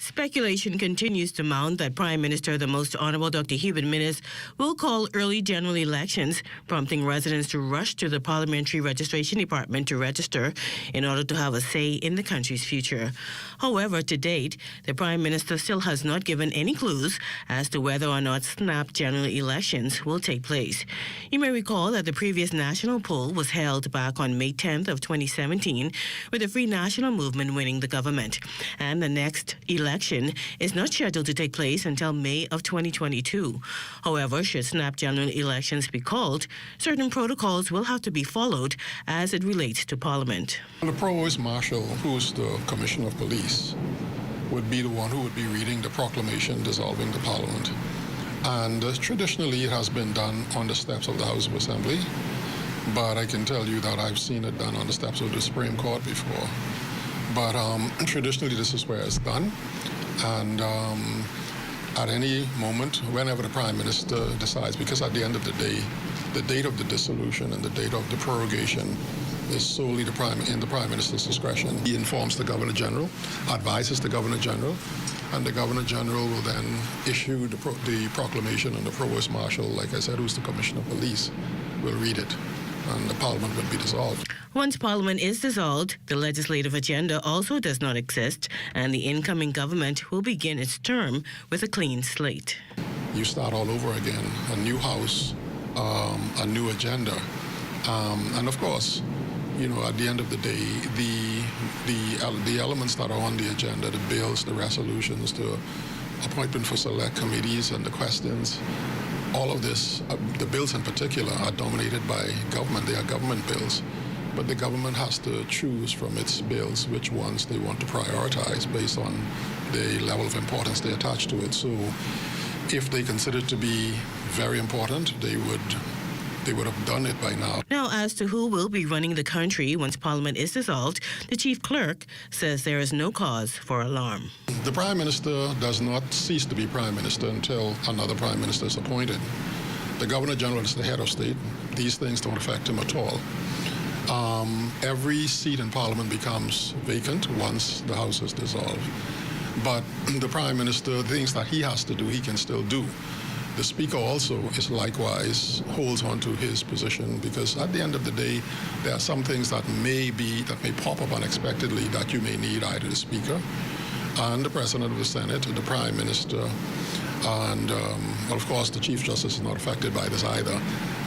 Speculation continues to mount that Prime Minister, the Most Honorable Dr. Hubert Minnis, will call early general elections, prompting residents to rush to the Parliamentary Registration Department to register in order to have a say in the country's future. However, to date, the Prime Minister still has not given any clues as to whether or not snap general elections will take place. You may recall that the previous national poll was held back on May 10th of 2017, with the Free National Movement winning the government. And the next election is not scheduled to take place until May of 2022. However, should snap general elections be called, certain protocols will have to be followed as it relates to Parliament. The Provost Marshal, who's the Commissioner of Police, would be the one who would be reading the proclamation dissolving the Parliament. And traditionally it has been done on the steps of the House of Assembly, but I can tell you that I've seen it done on the steps of the Supreme Court before. But traditionally, this is where it's done. And at any moment, whenever the Prime Minister decides, because at the end of the day, the date of the dissolution and the date of the prorogation is solely in the Prime Minister's discretion. He informs the Governor General, advises the Governor General, and the Governor General will then issue the proclamation, and the Provost Marshal, like I said, who's the Commissioner of Police, will read it, and the Parliament will be dissolved. Once Parliament is dissolved, the legislative agenda also does not exist, and the incoming government will begin its term with a clean slate. You start all over again, a new House, a new agenda, and of course, you know, at the end of the day, the elements that are on the agenda, the bills, the resolutions, the appointment for select committees and the questions, all of this, the bills in particular, are dominated by government. They are government bills. But the government has to choose from its bills which ones they want to prioritize based on the level of importance they attach to it. So if they consider it to be very important, they would have done it by now. Now, as to who will be running the country once Parliament is dissolved, the Chief Clerk says there is no cause for alarm. The Prime Minister does not cease to be Prime Minister until another Prime Minister is appointed. The Governor General is the head of state. These things don't affect him at all. Every seat in Parliament becomes vacant once the House is dissolved. But the Prime Minister, the things that he has to do, he can still do. The Speaker also is likewise holds on to his position, because at the end of the day, there are some things that may pop up unexpectedly that you may need either the Speaker and the President of the Senate, the Prime Minister, and well, of course the Chief Justice is not affected by this either.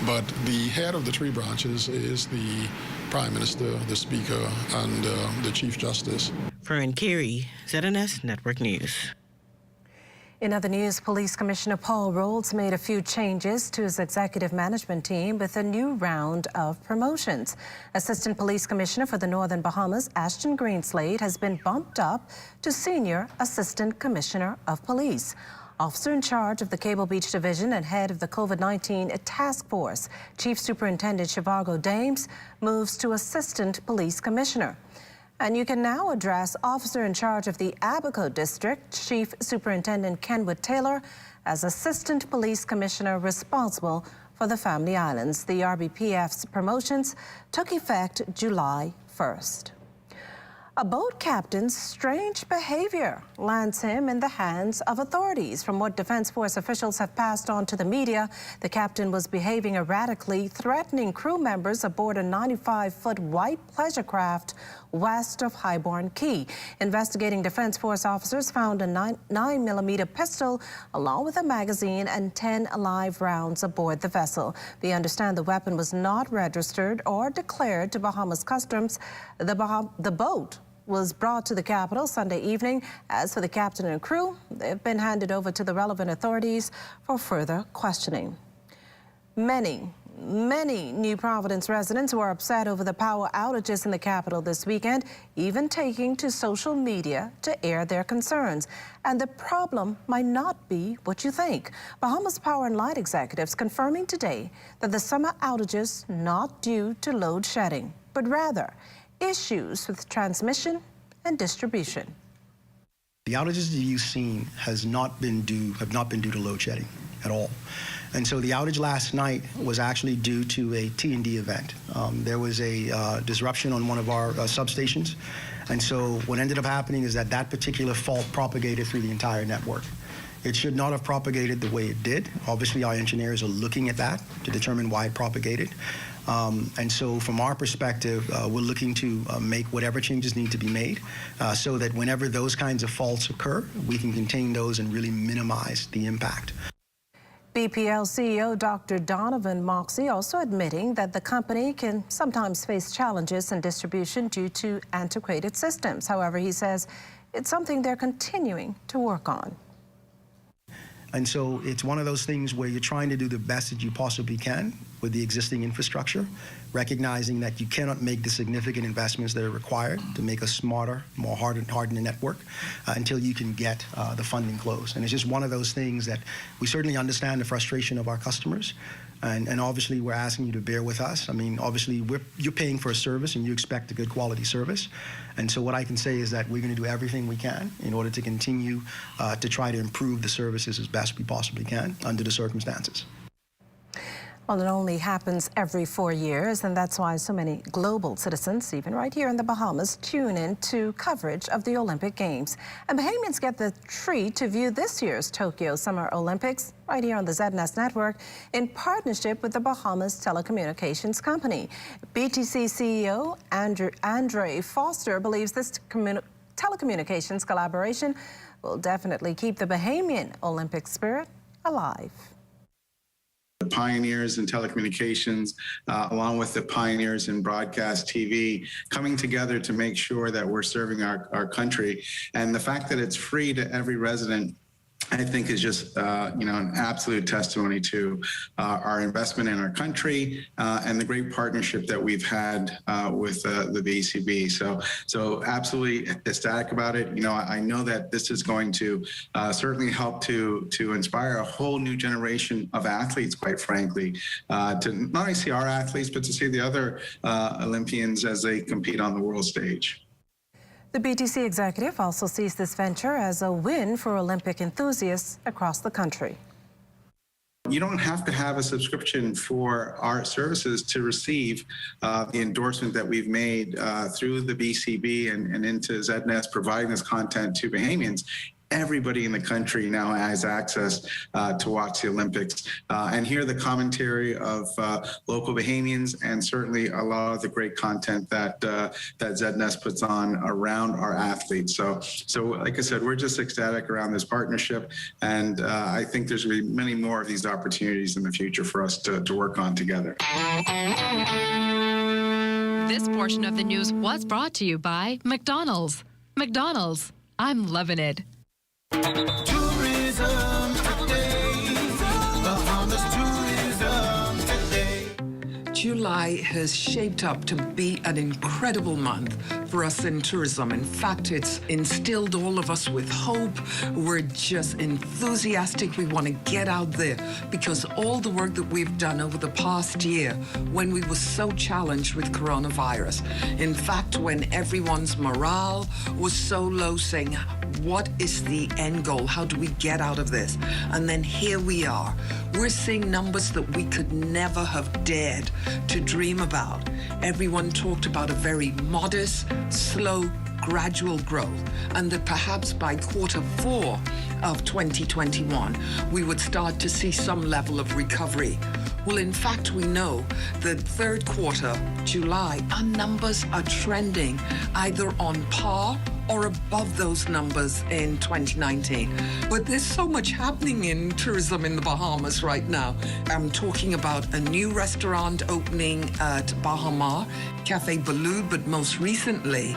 But the head of the three branches is the Prime Minister, the Speaker, and the Chief Justice. Fern Carey, ZNS Network News. In other news, Police Commissioner Paul Rolls made a few changes to his executive management team with a new round of promotions. Assistant Police Commissioner for the Northern Bahamas, Ashton Greenslade, has been bumped up to Senior Assistant Commissioner of Police. Officer in charge of the Cable Beach Division and head of the COVID-19 Task Force, Chief Superintendent Shivago Dames, moves to Assistant Police Commissioner. And you can now address Officer in charge of the Abaco District, Chief Superintendent Kenwood Taylor, as Assistant Police Commissioner responsible for the Family Islands. The RBPF's promotions took effect July 1st. A boat captain's strange behavior lands him in the hands of authorities. From what Defense Force officials have passed on to the media, the captain was behaving erratically, threatening crew members aboard a 95-foot white pleasure craft west of Highborn Key. Investigating Defense Force officers found a 9mm pistol along with a magazine and 10 live rounds aboard the vessel. They understand the weapon was not registered or declared to Bahamas Customs. The boat was brought to the capital Sunday evening. As for the captain and crew, they've been handed over to the relevant authorities for further questioning. Many New Providence residents were upset over the power outages in the capital this weekend, even taking to social media to air their concerns. And the problem might not be what you think. Bahamas Power and Light executives confirming today that the summer outages not due to load shedding, but rather issues with transmission and distribution. The outages that you've seen have not been due to load shedding at all. And so the outage last night was actually due to a T&D event. There was a disruption on one of our substations. And so what ended up happening is that particular fault propagated through the entire network. It should not have propagated the way it did. Obviously, our engineers are looking at that to determine why it propagated. And so from our perspective, we're looking to make whatever changes need to be made so that whenever those kinds of faults occur, we can contain those and really minimize the impact. BPL CEO Dr. Donovan Moxey also admitting that the company can sometimes face challenges in distribution due to antiquated systems. However, he says it's something they're continuing to work on. And so it's one of those things where you're trying to do the best that you possibly can with the existing infrastructure, recognizing that you cannot make the significant investments that are required to make a smarter, more hardened network until you can get the funding closed. And it's just one of those things that we certainly understand the frustration of our customers. And obviously, we're asking you to bear with us. I mean, obviously, you're paying for a service and you expect a good quality service. And so what I can say is that we're going to do everything we can in order to continue to try to improve the services as best we possibly can under the circumstances. Well, it only happens every 4 years, and that's why so many global citizens, even right here in the Bahamas, tune in to coverage of the Olympic Games. And Bahamians get the treat to view this year's Tokyo Summer Olympics right here on the ZNS Network in partnership with the Bahamas Telecommunications Company. BTC CEO Andre Foster believes this telecommunications collaboration will definitely keep the Bahamian Olympic spirit alive. The pioneers in telecommunications, along with the pioneers in broadcast TV, coming together to make sure that we're serving our country. And the fact that it's free to every resident I think is just, an absolute testimony to our investment in our country and the great partnership that we've had with the BCB. So absolutely ecstatic about it. I know that this is going to certainly help to inspire a whole new generation of athletes, quite frankly, to not only see our athletes, but to see the other Olympians as they compete on the world stage. The BTC executive also sees this venture as a win for Olympic enthusiasts across the country. You don't have to have a subscription for our services to receive the endorsement that we've made through the BCB and into ZNS providing this content to Bahamians. Everybody in the country now has access to watch the Olympics and hear the commentary of local Bahamians and certainly a lot of the great content that ZNS puts on around our athletes. So like I said, we're just ecstatic around this partnership, and I think there's going to be many more of these opportunities in the future for us to work on together. This portion of the news was brought to you by McDonald's. McDonald's, I'm loving it. Tourism today, Bahamas tourism today. July has shaped up to be an incredible month for us in tourism. In fact, it's instilled all of us with hope. We're just enthusiastic. We want to get out there because all the work that we've done over the past year when we were so challenged with coronavirus. In fact, when everyone's morale was so low, saying, what is the end goal? How do we get out of this? And then here we are. We're seeing numbers that we could never have dared to dream about. Everyone talked about a very modest, slow, gradual growth, and that perhaps by Q4 of 2021, we would start to see some level of recovery. Well, in fact, we know that third quarter, July, our numbers are trending either on par or above those numbers in 2019. But there's so much happening in tourism in the Bahamas right now. I'm talking about a new restaurant opening at Bahama, Cafe Balud, but most recently,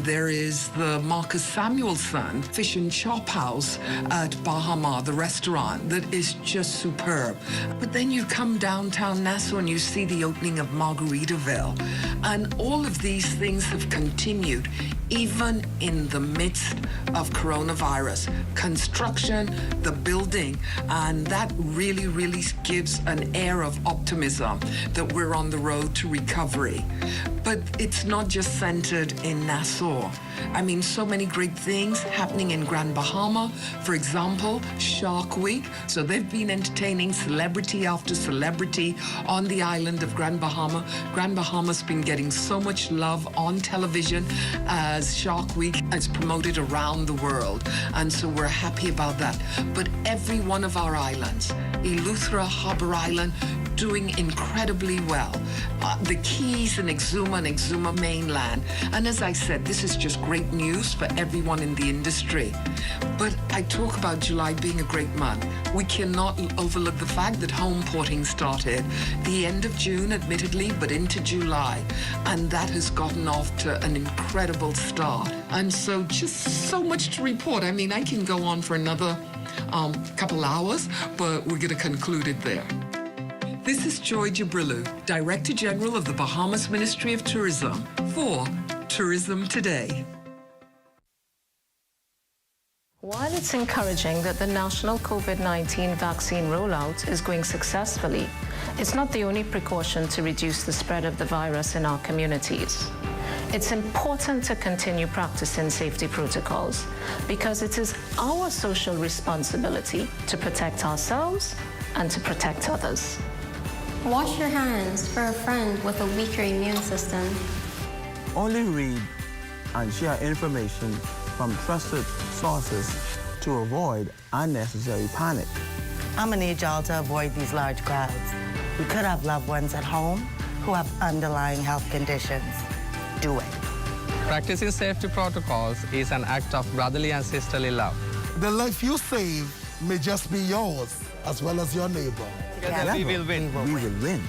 there is the Marcus Samuelson Fish and Chop House at Bahama, the restaurant that is just superb. But then you come downtown Nassau and you see the opening of Margaritaville. And all of these things have continued even in the midst of coronavirus. Construction, the building, and that really, really gives an air of optimism that we're on the road to recovery. But it's not just centered in Nassau. I mean, so many great things happening in Grand Bahama. For example, Shark Week. So they've been entertaining celebrity after celebrity on the island of Grand Bahama. Grand Bahama's been getting so much love on television as Shark Week is promoted around the world. And so we're happy about that. But every one of our islands, Eleuthera, Harbour Island, doing incredibly well. The Keys and Exuma mainland. And as I said, this is just great news for everyone in the industry. But I talk about July being a great month. We cannot overlook the fact that home porting started the end of June, admittedly, but into July. And that has gotten off to an incredible start. And so just so much to report. I mean, I can go on for another couple hours, but we're going to conclude it there. This is Joy Jabrilu, Director General of the Bahamas Ministry of Tourism for Tourism Today. While it's encouraging that the national COVID-19 vaccine rollout is going successfully, it's not the only precaution to reduce the spread of the virus in our communities. It's important to continue practicing safety protocols because it is our social responsibility to protect ourselves and to protect others. Wash your hands for a friend with a weaker immune system. Only read and share information from trusted sources to avoid unnecessary panic. I'm gonna need y'all to avoid these large crowds. We could have loved ones at home who have underlying health conditions. Do it. Practicing safety protocols is an act of brotherly and sisterly love. The life you save may just be yours as well as your neighbor. Together we will win. We will win.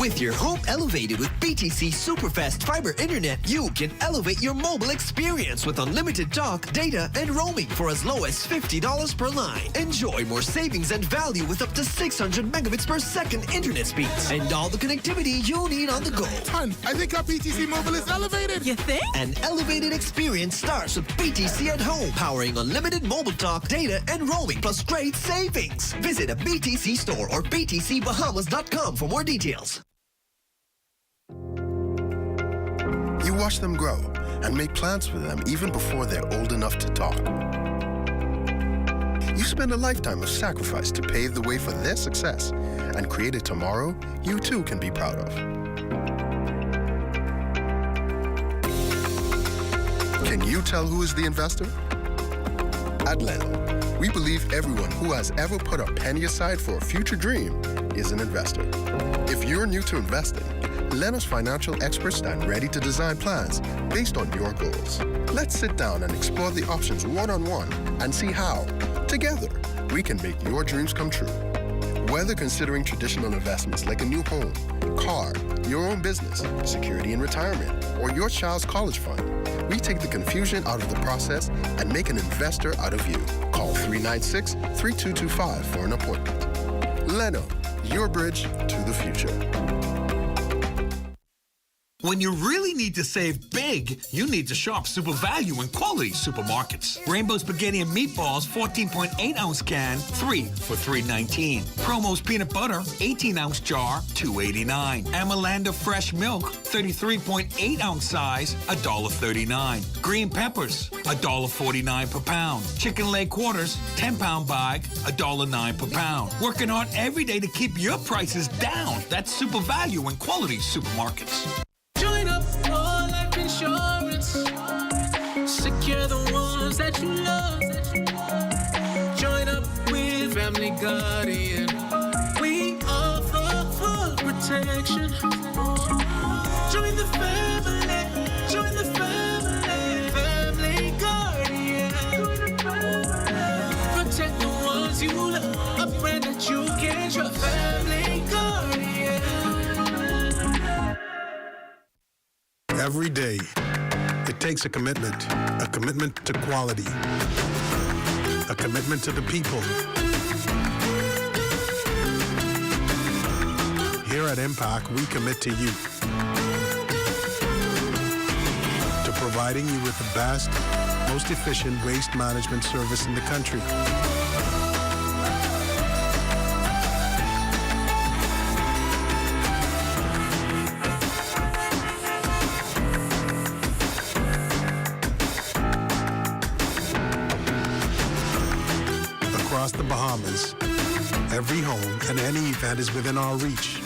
With your home elevated with BTC Superfast Fiber Internet, you can elevate your mobile experience with unlimited talk, data, and roaming for as low as $50 per line. Enjoy more savings and value with up to 600 megabits per second internet speeds and all the connectivity you need on the go. Hun, I think our BTC Mobile is elevated. You think? An elevated experience starts with BTC at home, powering unlimited mobile talk, data, and roaming, plus great savings. Visit a BTC store or btcbahamas.com for more details. You watch them grow and make plans for them even before they're old enough to talk. You spend a lifetime of sacrifice to pave the way for their success and create a tomorrow you too can be proud of. Can you tell who is the investor? At Leno, we believe everyone who has ever put a penny aside for a future dream is an investor. If you're new to investing, Leno's financial experts stand ready to design plans based on your goals. Let's sit down and explore the options one-on-one and see how, together, we can make your dreams come true. Whether considering traditional investments like a new home, car, your own business, security in retirement, or your child's college fund, we take the confusion out of the process and make an investor out of you. Call 396-3225 for an appointment. Leno, your bridge to the future. When you really need to save big, you need to shop Super Value and Quality Supermarkets. Rainbow Spaghetti and Meatballs, 14.8-ounce can, 3 for $3.19. Promo's Peanut Butter, 18-ounce jar, $2.89. Amalanda Fresh Milk, 33.8-ounce size, $1.39. Green Peppers, $1.49 per pound. Chicken Leg Quarters, 10-pound bag, $1.09 per pound. Working hard every day to keep your prices down. That's Super Value and Quality Supermarkets. Join up for life insurance. Secure the ones that you love. Join up with Family Guardian. We offer full protection. Join the family. Join the family. Family Guardian. Protect the ones you love. A friend that you can trust. Family Guardian. Every day, it takes a commitment to quality, a commitment to the people. Here at Impact, we commit to you, to providing you with the best, most efficient waste management service in the country. Across the Bahamas, every home and any event is within our reach.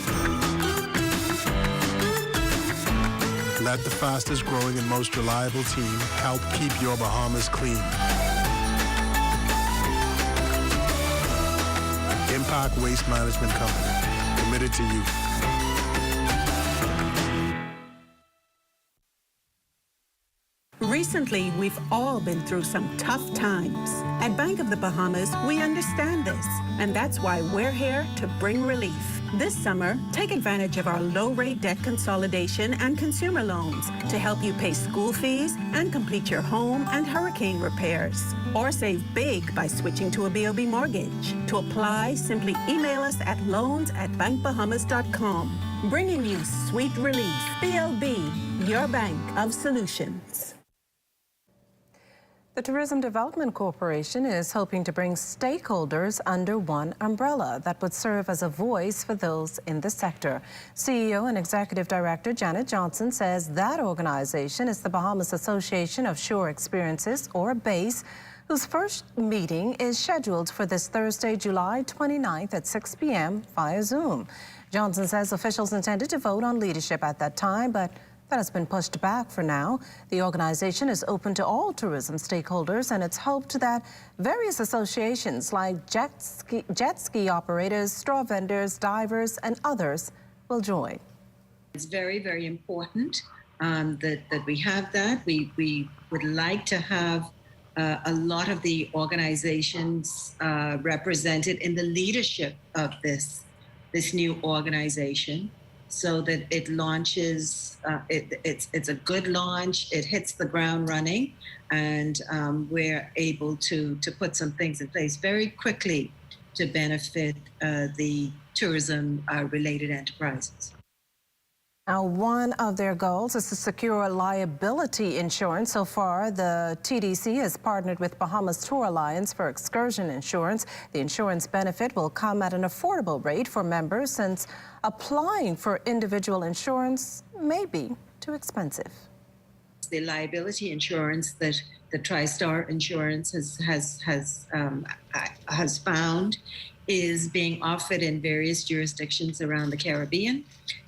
Let the fastest growing and most reliable team help keep your Bahamas clean. Impact Waste Management Company, committed to you. Recently, we've all been through some tough times. At Bank of the Bahamas, we understand this, and that's why we're here to bring relief. This summer, take advantage of our low-rate debt consolidation and consumer loans to help you pay school fees and complete your home and hurricane repairs. Or save big by switching to a BOB mortgage. To apply, simply email us at loans@bankbahamas.com. Bringing you sweet relief. BOB, your bank of solutions. The Tourism Development Corporation is hoping to bring stakeholders under one umbrella that would serve as a voice for those in the sector. CEO and Executive Director Janet Johnson says that organization is the Bahamas Association of Shore Experiences, or BASE, whose first meeting is scheduled for this Thursday, July 29th at 6 p.m. via Zoom. Johnson says officials intended to vote on leadership at that time, but that has been pushed back for now. The organization is open to all tourism stakeholders, and it's hoped that various associations like jet ski operators, straw vendors, divers, and others will join. It's very, very important that we have that. We would like to have a lot of the organizations represented in the leadership of this new organization. so that it launches. It's a good launch. It hits the ground running, and we're able to put some things in place very quickly to benefit the tourism-related enterprises. Now, one of their goals is to secure liability insurance. So far, the TDC has partnered with Bahamas Tour Alliance for excursion insurance. The insurance benefit will come at an affordable rate for members, since applying for individual insurance may be too expensive. The liability insurance that the TriStar Insurance has found is being offered in various jurisdictions around the Caribbean.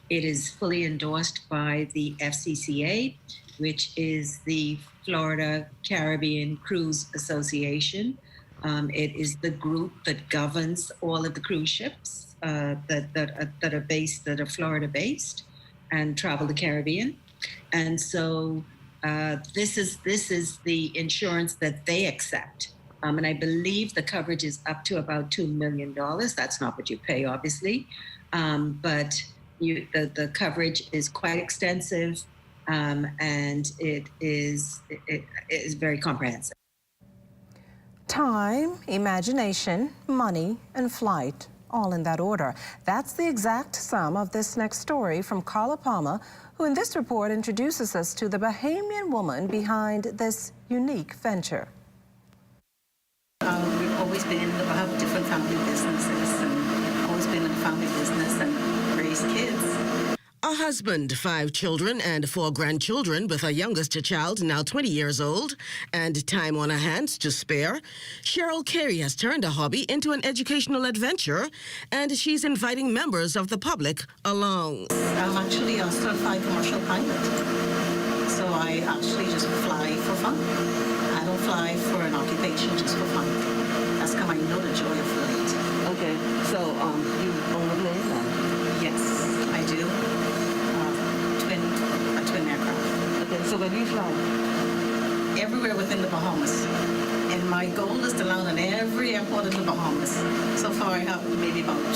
It is fully endorsed by the FCCA, which is the Florida Caribbean Cruise Association. It is the group that governs all of the cruise ships that are Florida-based and travel the Caribbean. And so this is the insurance that they accept. And I believe the coverage is up to about $2 million. That's not what you pay, obviously, but the coverage is quite extensive, and it is very comprehensive. Time, imagination, money, and flight, all in that order. That's the exact sum of this next story from Carla Palmer, who in this report introduces us to the Bahamian woman behind this unique venture. We've always been, we have different family businesses, and always been in the family business and raised kids. A husband, 5 children, and 4 grandchildren, with her youngest child now 20 years old, and time on her hands to spare, Cheryl Carey has turned a hobby into an educational adventure, and she's inviting members of the public along. I'm actually a certified commercial pilot, so I actually just fly for fun. I don't fly for an occupation, just for fun. That's how I know the joy of flight. Okay, so you own a plane then? Yes, I do. A twin aircraft. Okay, so where do you fly? Everywhere within the Bahamas. And my goal is to land in every airport in the Bahamas. So far I have maybe about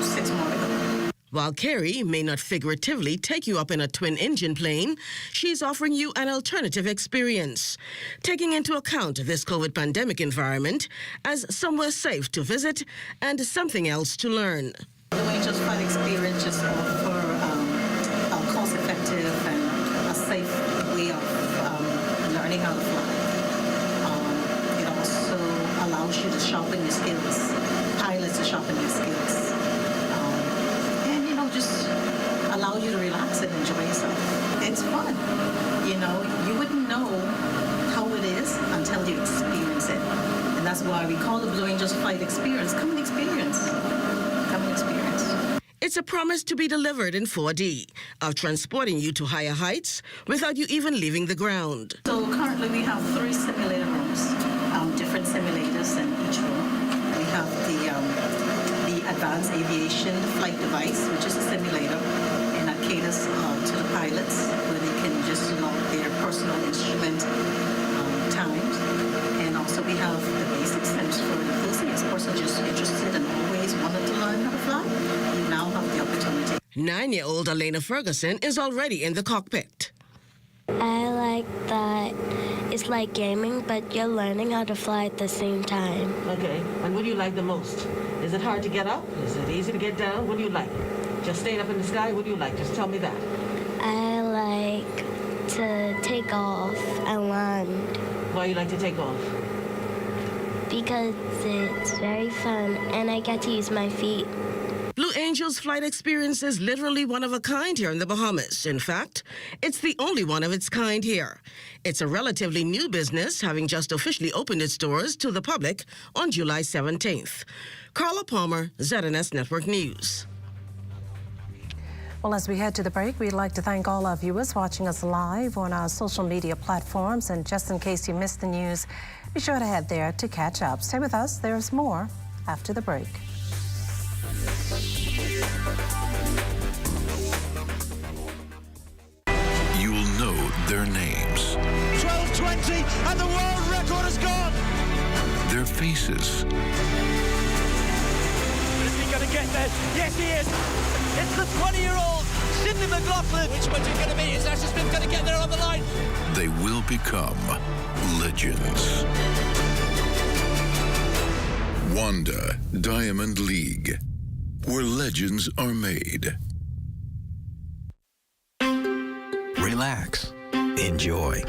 6 more to go. While Carey may not figuratively take you up in a twin-engine plane, she's offering you an alternative experience, taking into account this COVID pandemic environment as somewhere safe to visit and something else to learn. The way just flight experience just offer a cost-effective and a safe way of learning how to fly. It also allows you to sharpen your skills, pilots to sharpen your skills. Just allow you to relax and enjoy yourself. It's fun. You know, you wouldn't know how it is until you experience it. And that's why we call the Blue Angels Flight Experience. Come and experience. Come and experience. It's a promise to be delivered in 4D, of transporting you to higher heights without you even leaving the ground. So currently we have 3 simulator rooms, different simulators in each room. We have the Advanced Aviation Flight Device, which is a simulator, and that caters to the pilots, where they can just log their personal instrument times. And also we have the basic centers for the enthusiast person just interested and always wanted to learn how to fly. You now have the opportunity. 9-year-old Elena Ferguson is already in the cockpit. I like that it's like gaming, but you're learning how to fly at the same time. Okay, and what do you like the most? Is it hard to get up? Is it easy to get down? What do you like? Just staying up in the sky? What do you like? Just tell me that. I like to take off and land. Why you like to take off? Because it's very fun and I get to use my feet. Blue Angels Flight Experience is literally one of a kind here in the Bahamas. In fact, it's the only one of its kind here. It's a relatively new business, having just officially opened its doors to the public on July 17th. Carla Palmer, ZNS Network News. Well, as we head to the break, we'd like to thank all our viewers watching us live on our social media platforms. And just in case you missed the news, be sure to head there to catch up. Stay with us. There's more after the break. You'll know their names. 12:20 and the world record is gone. Their faces. Is he going to get there? Yes, he is. It's the 20-year-old McLaughlin. Which one's it going to be? Is Asher Smith going to get there on the line? They will become legends. Wanda Diamond League, where legends are made. Relax, enjoy,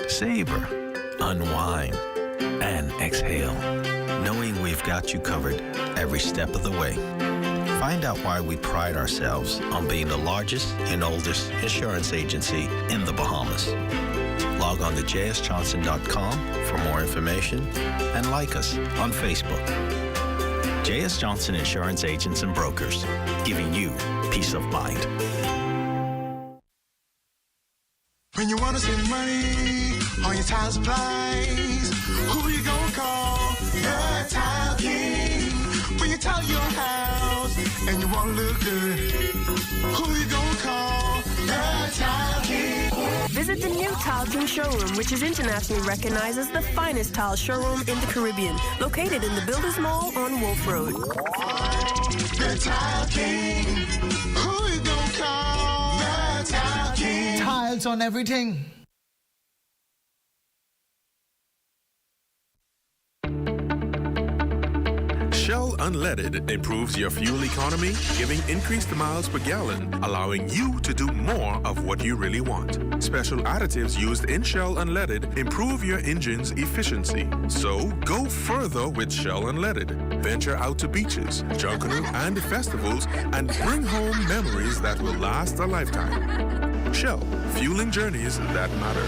savor, unwind, and exhale, knowing we've got you covered every step of the way. Find out why we pride ourselves on being the largest and oldest insurance agency in the Bahamas. Log on to jsjohnson.com for more information and like us on Facebook. J.S. Johnson Insurance Agents and Brokers, giving you peace of mind. When you want to save money on your tile supplies, who you gonna call? The Tile King. When you tile your house and you want to look good, who you gonna call? The Tile King. Visit the new Tile King showroom, which is internationally recognized as the finest tile showroom in the Caribbean, located in the Builders Mall on Wolf Road. The Tile King. Who you gonna call? The Tile King. Tiles on everything. Shell Unleaded improves your fuel economy, giving increased miles per gallon, allowing you to do more of what you really want. Special additives used in Shell Unleaded improve your engine's efficiency. So go further with Shell Unleaded. Venture out to beaches, Junkanoo, and festivals and bring home memories that will last a lifetime. Shell, fueling journeys that matter.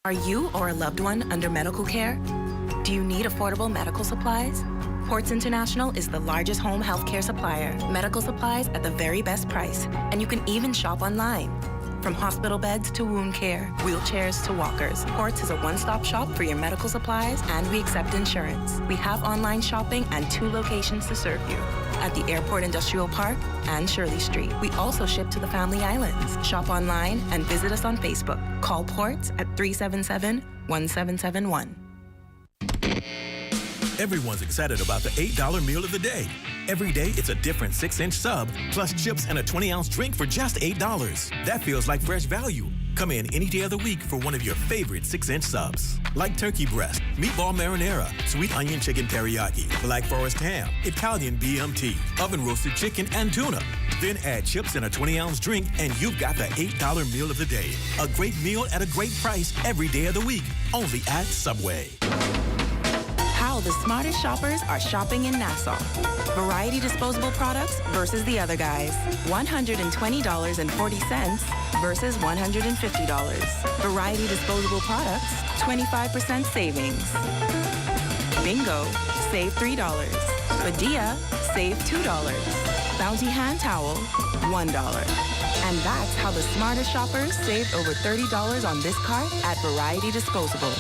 Are you or a loved one under medical care? Do you need affordable medical supplies? Ports International is the largest home health care supplier. Medical supplies at the very best price. And you can even shop online. From hospital beds to wound care, wheelchairs to walkers, Ports is a one-stop shop for your medical supplies, and we accept insurance. We have online shopping and 2 locations to serve you, at the Airport Industrial Park and Shirley Street. We also ship to the Family Islands. Shop online and visit us on Facebook. Call Ports at 377-1771. Everyone's excited about the $8 meal of the day. Every day, it's a different 6-inch sub, plus chips and a 20-ounce drink for just $8. That feels like fresh value. Come in any day of the week for one of your favorite 6-inch subs. Like turkey breast, meatball marinara, sweet onion chicken teriyaki, black forest ham, Italian BMT, oven roasted chicken, and tuna. Then add chips and a 20-ounce drink, and you've got the $8 meal of the day. A great meal at a great price every day of the week. Only at Subway. How the smartest shoppers are shopping in Nassau. Variety disposable products versus the other guys. $120.40 versus $150. Variety disposable products, 25% savings. Bingo, save $3. Padilla, save $2. Bounty hand towel, $1. And that's how the smartest shoppers saved over $30 on this cart at Variety Disposable.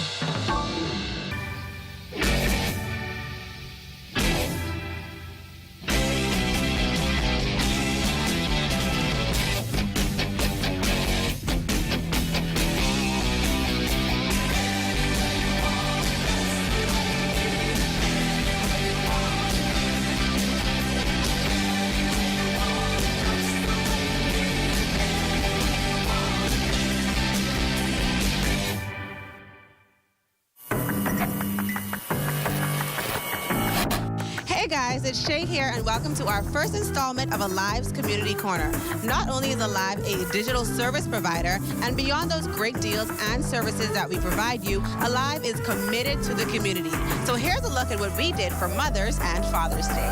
It's Shay here, and welcome to our first installment of Alive's Community Corner. Not only is Alive a digital service provider, and beyond those great deals and services that we provide you, Alive is committed to the community. So here's a look at what we did for Mother's and Father's Day.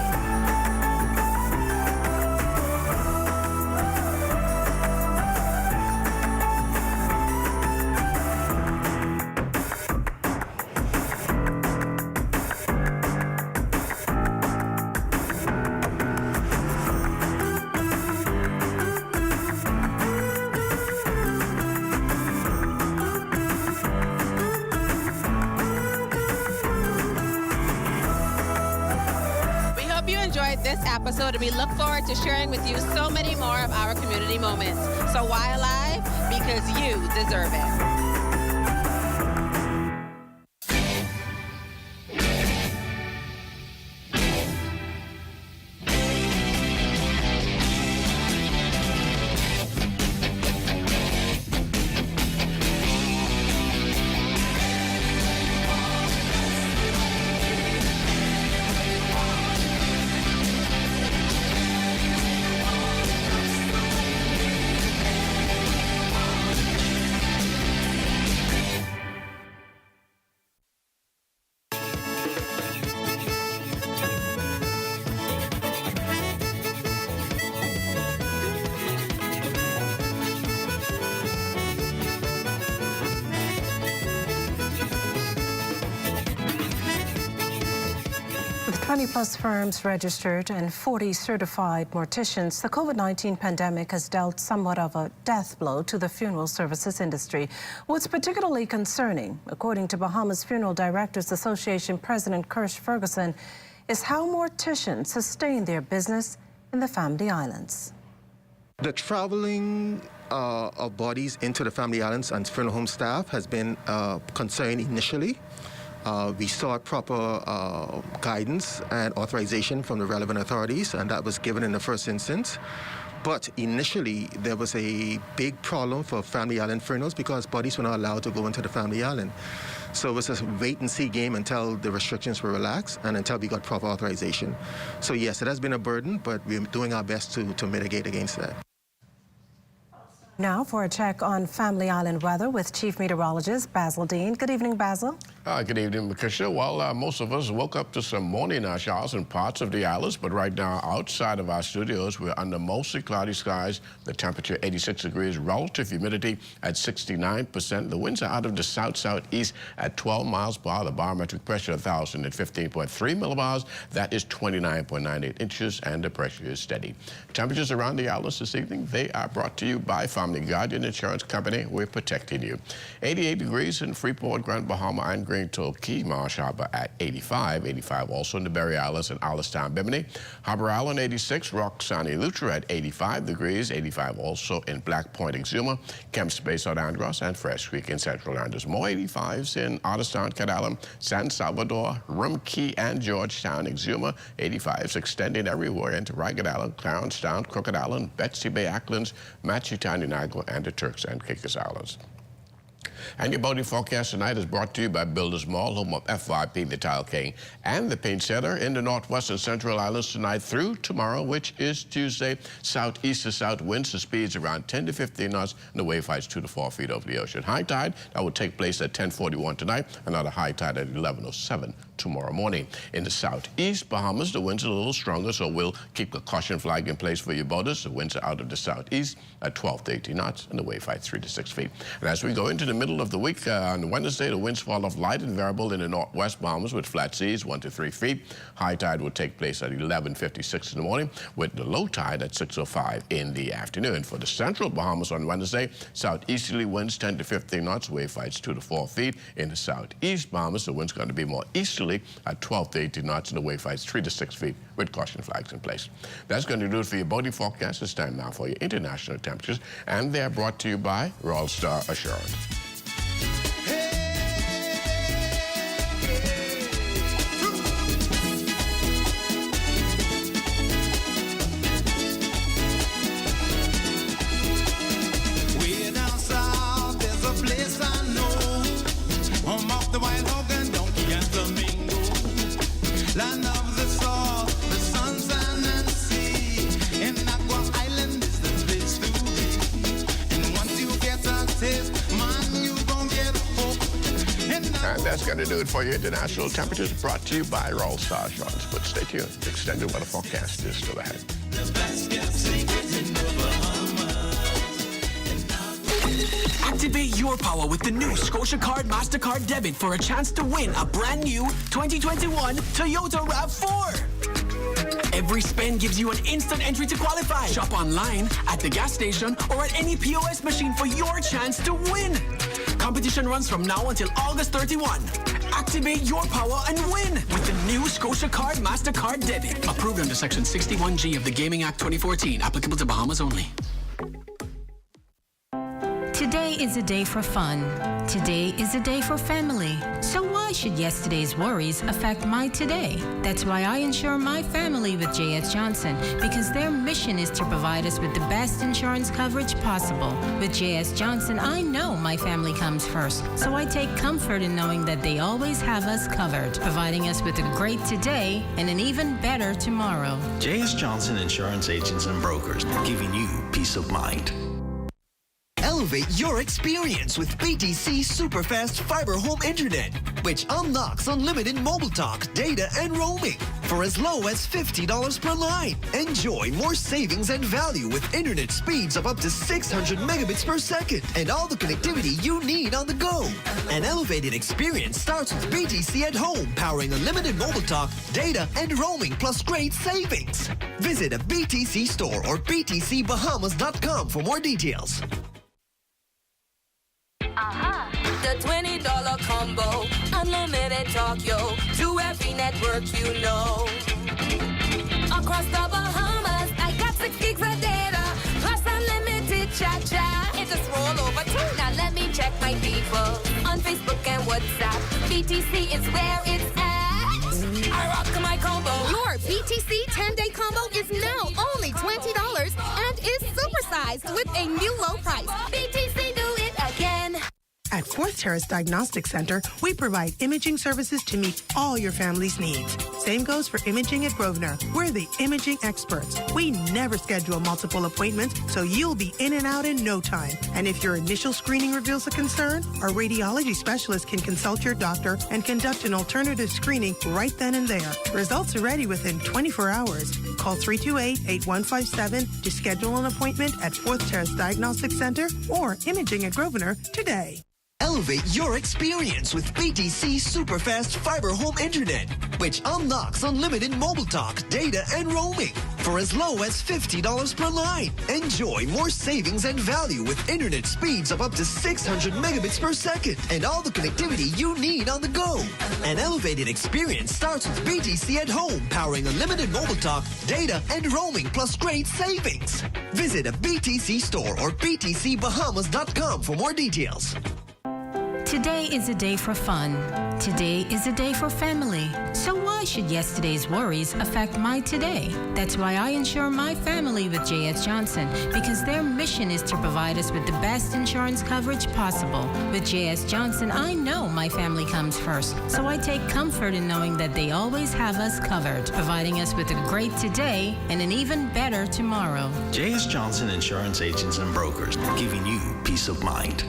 This episode, and we look forward to sharing with you so many more of our community moments. So why Alive? Because you deserve it. 20-plus firms registered and 40 certified morticians, the COVID-19 pandemic has dealt somewhat of a death blow to the funeral services industry. What's particularly concerning, according to Bahamas Funeral Directors Association President Kirsch Ferguson, is how morticians sustain their business in the Family Islands. The traveling of bodies into the Family Islands and funeral home staff has been a concern initially. We sought proper guidance and authorization from the relevant authorities, and that was given in the first instance. But initially, there was a big problem for Family Island funerals because bodies were not allowed to go into the Family Island. So it was a wait-and-see game until the restrictions were relaxed and until we got proper authorization. So yes, it has been a burden, but we're doing our best to mitigate against that. Now for a check on Family Island weather with Chief Meteorologist Basil Dean. Good evening, Basil. Good evening, Patricia. Well, most of us woke up to some morning showers in parts of the islands, but right now outside of our studios, we're under mostly cloudy skies. The temperature 86 degrees, relative humidity at 69%. The winds are out of the south-southeast at 12 miles per hour. The barometric pressure 1,015.3 millibars. That is 29.98 inches, and the pressure is steady. Temperatures around the islands this evening, they are brought to you by Family Guardian Insurance Company. We're protecting you. 88 degrees in Freeport, Grand Bahama, and Green Key, Marsh Harbor at 85. 85 also in the Berry Islands and Alistown, Bimini. Harbor Island 86, Roxani, Lutra at 85 degrees. 85 also in Black Point, Exuma, Kemps Bay, South Andros, and Fresh Creek in Central Andros. More 85s in Otterstown, Cadalum, San Salvador, Rum Key, and Georgetown, Exuma. 85s extending everywhere into Ragged Island, Clarenstown, Crooked Island, Betsy Bay, Acklands, Matchitani, Nagua, and the Turks and Caicos Islands. And your boating forecast tonight is brought to you by Builders Mall, home of FYP, the Tile King, and the Paint Center in the Northwest and Central Islands tonight through tomorrow, which is Tuesday. Southeast to south winds, the speeds around 10 to 15 knots, and the wave heights 2 to 4 feet over the ocean. High tide, that will take place at 10:41 tonight, another high tide at 11:07 tomorrow morning. In the southeast Bahamas, the winds are a little stronger, so we'll keep the caution flag in place for your boaters. The winds are out of the southeast at 12 to 18 knots, and the wave height 3 to 6 feet. And as we go into the middle of the week, on Wednesday, the winds fall off light and variable in the northwest Bahamas with flat seas 1 to 3 feet. High tide will take place at 11:56 in the morning, with the low tide at 6:05 in the afternoon. For the central Bahamas on Wednesday, southeasterly winds 10 to 15 knots, wave heights 2 to 4 feet. In the southeast Bahamas, the wind's going to be more easterly at 12 to 18 knots, and the wave heights 3 to 6 feet with caution flags in place. That's going to do it for your boating forecast. It's time now for your international temperatures, and they're brought to you by Royal Star Assurance. Land of the soul, the sun, sand, and sea. In Aqua Island is the place to be. And once you get a taste, man, you gon' get hooked. And that's going to do it for your international temperatures, brought to you by Royal Star Assurance. But stay tuned. The extended weather forecast is still ahead. Activate your power with the new Scotia Card MasterCard Debit for a chance to win a brand new 2021 Toyota RAV4. Every spend gives you an instant entry to qualify. Shop online, at the gas station, or at any POS machine for your chance to win. Competition runs from now until August 31. Activate your power and win with the new Scotia Card MasterCard Debit. Approved under Section 61G of the Gaming Act 2014. Applicable to Bahamas only. Today is a day for fun. Today is a day for family. So why should yesterday's worries affect my today? That's why I insure my family with J.S. Johnson, because their mission is to provide us with the best insurance coverage possible. With J.S. Johnson, I know my family comes first, so I take comfort in knowing that they always have us covered, providing us with a great today and an even better tomorrow. J.S. Johnson Insurance Agents and Brokers, giving you peace of mind. Elevate your experience with BTC Superfast Fiber Home Internet, which unlocks unlimited mobile talk, data, and roaming for as low as $50 per line. Enjoy more savings and value with internet speeds of up to 600 megabits per second and all the connectivity you need on the go. An elevated experience starts with BTC at home, powering unlimited mobile talk, data, and roaming plus great savings. Visit a BTC store or btcbahamas.com for more details. The $20 combo, unlimited talk, yo, to every network you know. Across the Bahamas, I got 6 gigs of data, plus unlimited chat. It just roll over too. Now let me check my people on Facebook and WhatsApp. BTC is where it's at. I rock my combo. Your BTC 10-day combo is now only $20 and is supersized with a new low price. BTC do it again. At Fourth Terrace Diagnostic Center, we provide imaging services to meet all your family's needs. Same goes for imaging at Grosvenor. We're the imaging experts. We never schedule multiple appointments, so you'll be in and out in no time. And if your initial screening reveals a concern, our radiology specialist can consult your doctor and conduct an alternative screening right then and there. Results are ready within 24 hours. Call 328-8157 to schedule an appointment at Fourth Terrace Diagnostic Center or Imaging at Grosvenor today. Elevate your experience with BTC Superfast Fiber Home Internet, which unlocks unlimited mobile talk, data, and roaming for as low as $50 per line. Enjoy more savings and value with internet speeds of up to 600 megabits per second and all the connectivity you need on the go. An elevated experience starts with BTC at home, powering unlimited mobile talk, data, and roaming plus great savings. Visit a BTC store or btcbahamas.com for more details. Today is a day for fun. Today is a day for family. So why should yesterday's worries affect my today? That's why I insure my family with J.S. Johnson, because their mission is to provide us with the best insurance coverage possible. With J.S. Johnson, I know my family comes first, so I take comfort in knowing that they always have us covered, providing us with a great today and an even better tomorrow. J.S. Johnson Insurance Agents and Brokers, giving you peace of mind.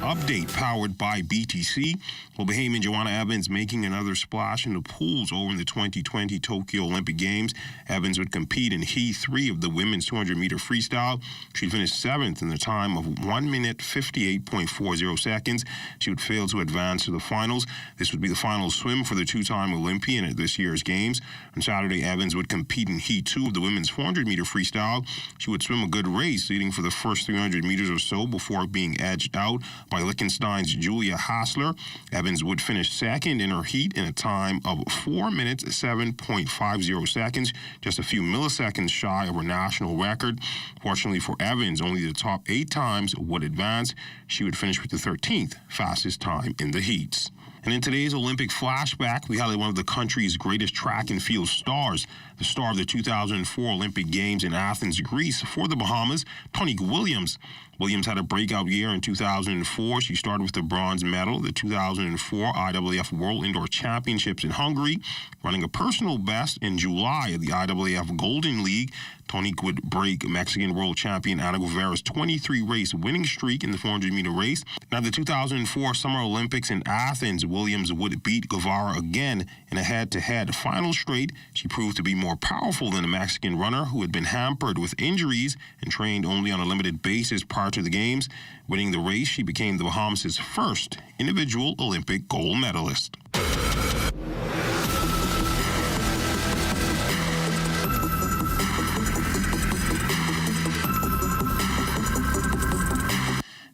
Update powered by BTC. Well, Bahamian Joanna Evans making another splash in the pools over in the 2020 Tokyo Olympic Games. Evans would compete in Heat 3 of the women's 200-meter freestyle. She'd finish 7th in the time of 1 minute 58.40 seconds. She would fail to advance to the finals. This would be the final swim for the two-time Olympian at this year's Games. On Saturday, Evans would compete in Heat 2 of the women's 400-meter freestyle. She would swim a good race, leading for the first 300 meters or so before being edged out by Liechtenstein's Julia Hassler. Evans would finish second in her heat in a time of 4 minutes 7.50 seconds, just a few milliseconds shy of her national record. Fortunately for Evans, only the top 8 times would advance. She would finish with the 13th fastest time in the heats. And in today's Olympic flashback, we highlight one of the country's greatest track and field stars, the star of the 2004 Olympic Games in Athens, Greece, for the Bahamas, Tonique Williams. Williams had a breakout year in 2004. She started with the bronze medal at the 2004 IAAF World Indoor Championships in Hungary, running a personal best in July at the IAAF Golden League. Tonique would break Mexican world champion Ana Guevara's 23-race winning streak in the 400-meter race. Now, the 2004 Summer Olympics in Athens, Williams would beat Guevara again in a head-to-head final straight. She proved to be more powerful than the Mexican runner, who had been hampered with injuries and trained only on a limited basis prior to the Games. Winning the race, she became the Bahamas' first individual Olympic gold medalist.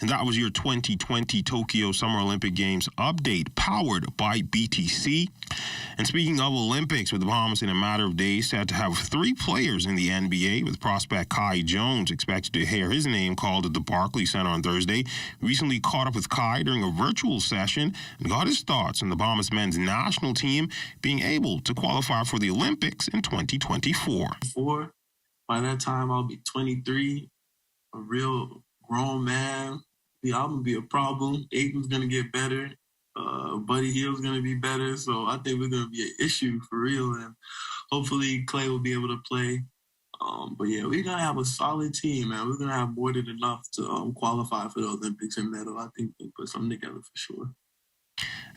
And that was your 2020 Tokyo Summer Olympic Games update, powered by BTC. And speaking of Olympics, with the Bahamas in a matter of days set to have 3 players in the NBA, with prospect Kai Jones expected to hear his name called at the Barclays Center on Thursday. We recently caught up with Kai during a virtual session and got his thoughts on the Bahamas men's national team being able to qualify for the Olympics in 2024. For By that time, I'll be 23, a real grown man. Yeah, I'm going to be a problem. Aiden's going to get better. Buddy Hill's going to be better. So I think we're going to be an issue for real. And hopefully Clay will be able to play. But yeah, we're going to have a solid team, man. We're going to have more than enough to qualify for the Olympics and medal. I think we put something together for sure.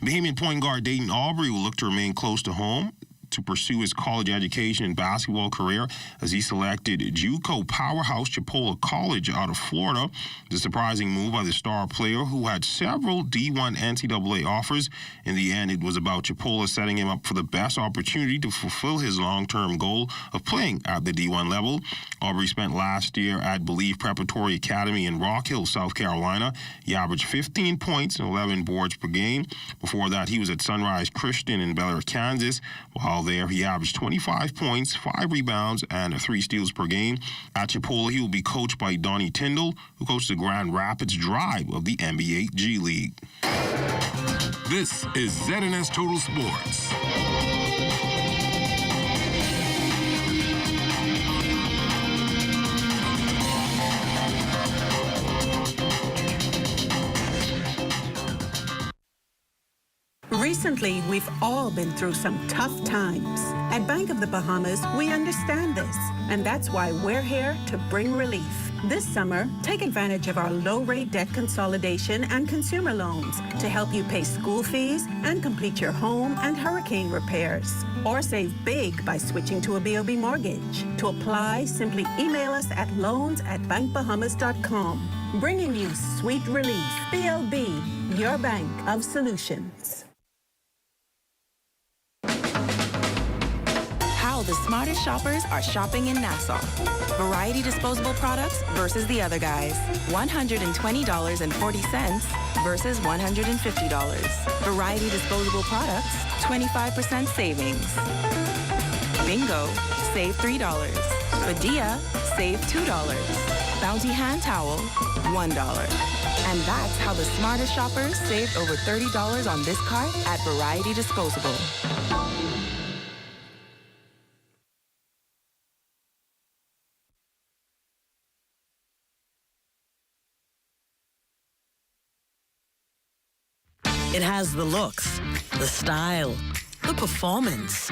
Bahamian point guard Dayton Aubrey will look to remain close to home to pursue his college education and basketball career as he selected JUCO powerhouse Chipola College out of Florida. The surprising move by the star player who had several D1 NCAA offers. In the end, it was about Chipola setting him up for the best opportunity to fulfill his long-term goal of playing at the D1 level. Aubrey spent last year at Believe Preparatory Academy in Rock Hill, South Carolina. He averaged 15 points and 11 boards per game. Before that, he was at Sunrise Christian in Bel Air, Kansas. While there, he averaged 25 points, 5 rebounds, and 3 steals per game. At Chipola, he will be coached by Donnie Tyndall, who coached the Grand Rapids Drive of the NBA G League. This is ZNS Total Sports. Recently, we've all been through some tough times. At Bank of the Bahamas, we understand this, and that's why we're here to bring relief. This summer, take advantage of our low-rate debt consolidation and consumer loans to help you pay school fees and complete your home and hurricane repairs. Or save big by switching to a BOB mortgage. To apply, simply email us at loans@bankbahamas.com. Bringing you sweet relief. BOB, your bank of solutions. How the smartest shoppers are shopping in Nassau. Variety disposable products versus the other guys. $120.40 versus $150. Variety disposable products, 25% savings. Bingo, save $3. Padilla, save $2. Bounty hand towel, $1. And that's how the smartest shoppers saved over $30 on this cart at Variety Disposable. It has the looks, the style, the performance.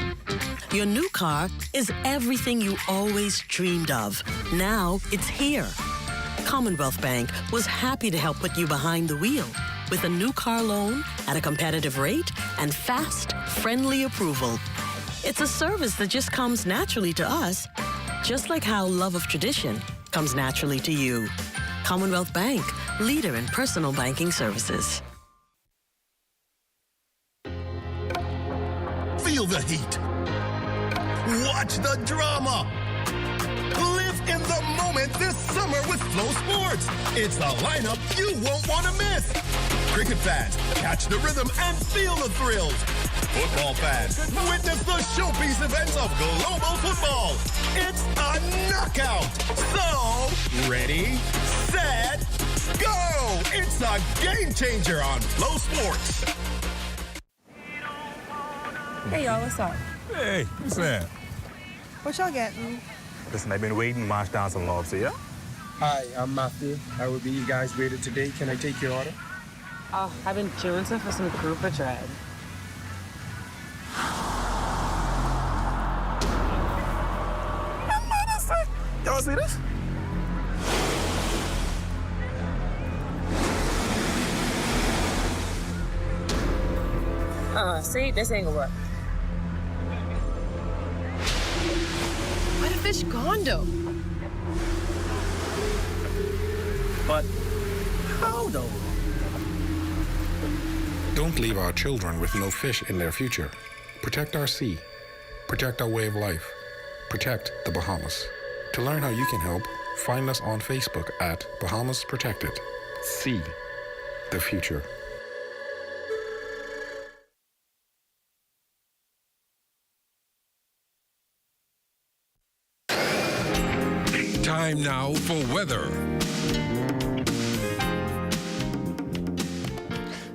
Your new car is everything you always dreamed of. Now it's here. Commonwealth Bank was happy to help put you behind the wheel with a new car loan at a competitive rate and fast, friendly approval. It's a service that just comes naturally to us, just like how love of tradition comes naturally to you. Commonwealth Bank, leader in personal banking services. Feel the heat. Watch the drama. Live in the moment this summer with Flow Sports. It's a lineup you won't want to miss. Cricket fans, catch the rhythm and feel the thrills. Football fans, witness the showpiece events of global football. It's a knockout. So, ready, set, go. It's a game changer on Flow Sports. Hey, y'all, what's up? Hey, what's that? What y'all getting? Listen, I've been waiting, mashed down some lobster, yeah? Hi, I'm Matthew. I will be you guys waited today. Can I take your order? I've been queuing for some grouper tread. Y'all see this? See, this ain't gonna work. Where the fish gone, though? But how, though? Don't leave our children with no fish in their future. Protect our sea. Protect our way of life. Protect the Bahamas. To learn how you can help, find us on Facebook at Bahamas Protected. See the future. Time now for weather.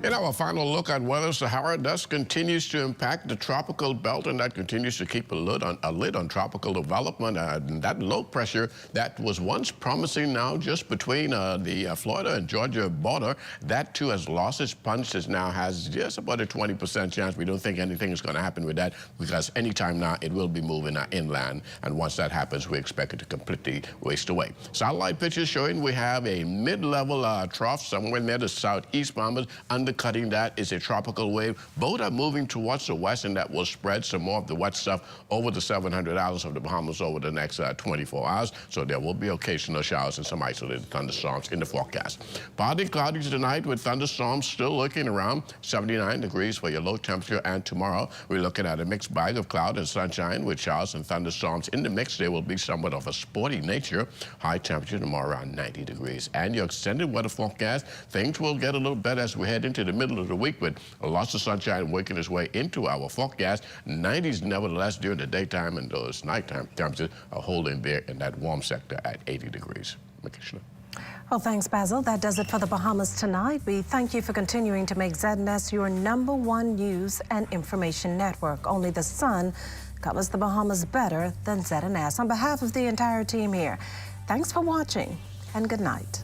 In our final look at weather, Sahara dust continues to impact the tropical belt, and that continues to keep a lid on tropical development. And that low pressure that was once promising now just between the Florida and Georgia border, that too has lost its punch. It now has just about a 20% chance. We don't think anything is going to happen with that because anytime now it will be moving inland. And once that happens, we expect it to completely waste away. Satellite pictures showing we have a mid-level trough somewhere near the southeast Bahamas. Undercutting that is a tropical wave. Both are moving towards the west, and that will spread some more of the wet stuff over the 700 islands of the Bahamas over the next 24 hours. So there will be occasional showers and some isolated thunderstorms in the forecast. Partly cloudy tonight with thunderstorms still looking around 79 degrees for your low temperature. And tomorrow we're looking at a mixed bag of cloud and sunshine with showers and thunderstorms in the mix. There will be somewhat of a sporty nature. High temperature tomorrow around 90 degrees. And your extended weather forecast, things will get a little better as we head into the middle of the week with lots of sunshine working its way into our forecast. 90s nevertheless during the daytime, and those nighttime temperatures are holding there in that warm sector at 80 degrees. Well, thanks, Basil. That does it for the Bahamas tonight. We thank you for continuing to make ZNS your #1 news and information network. Only the sun covers the Bahamas better than ZNS. On behalf of the entire team here, thanks for watching and good night.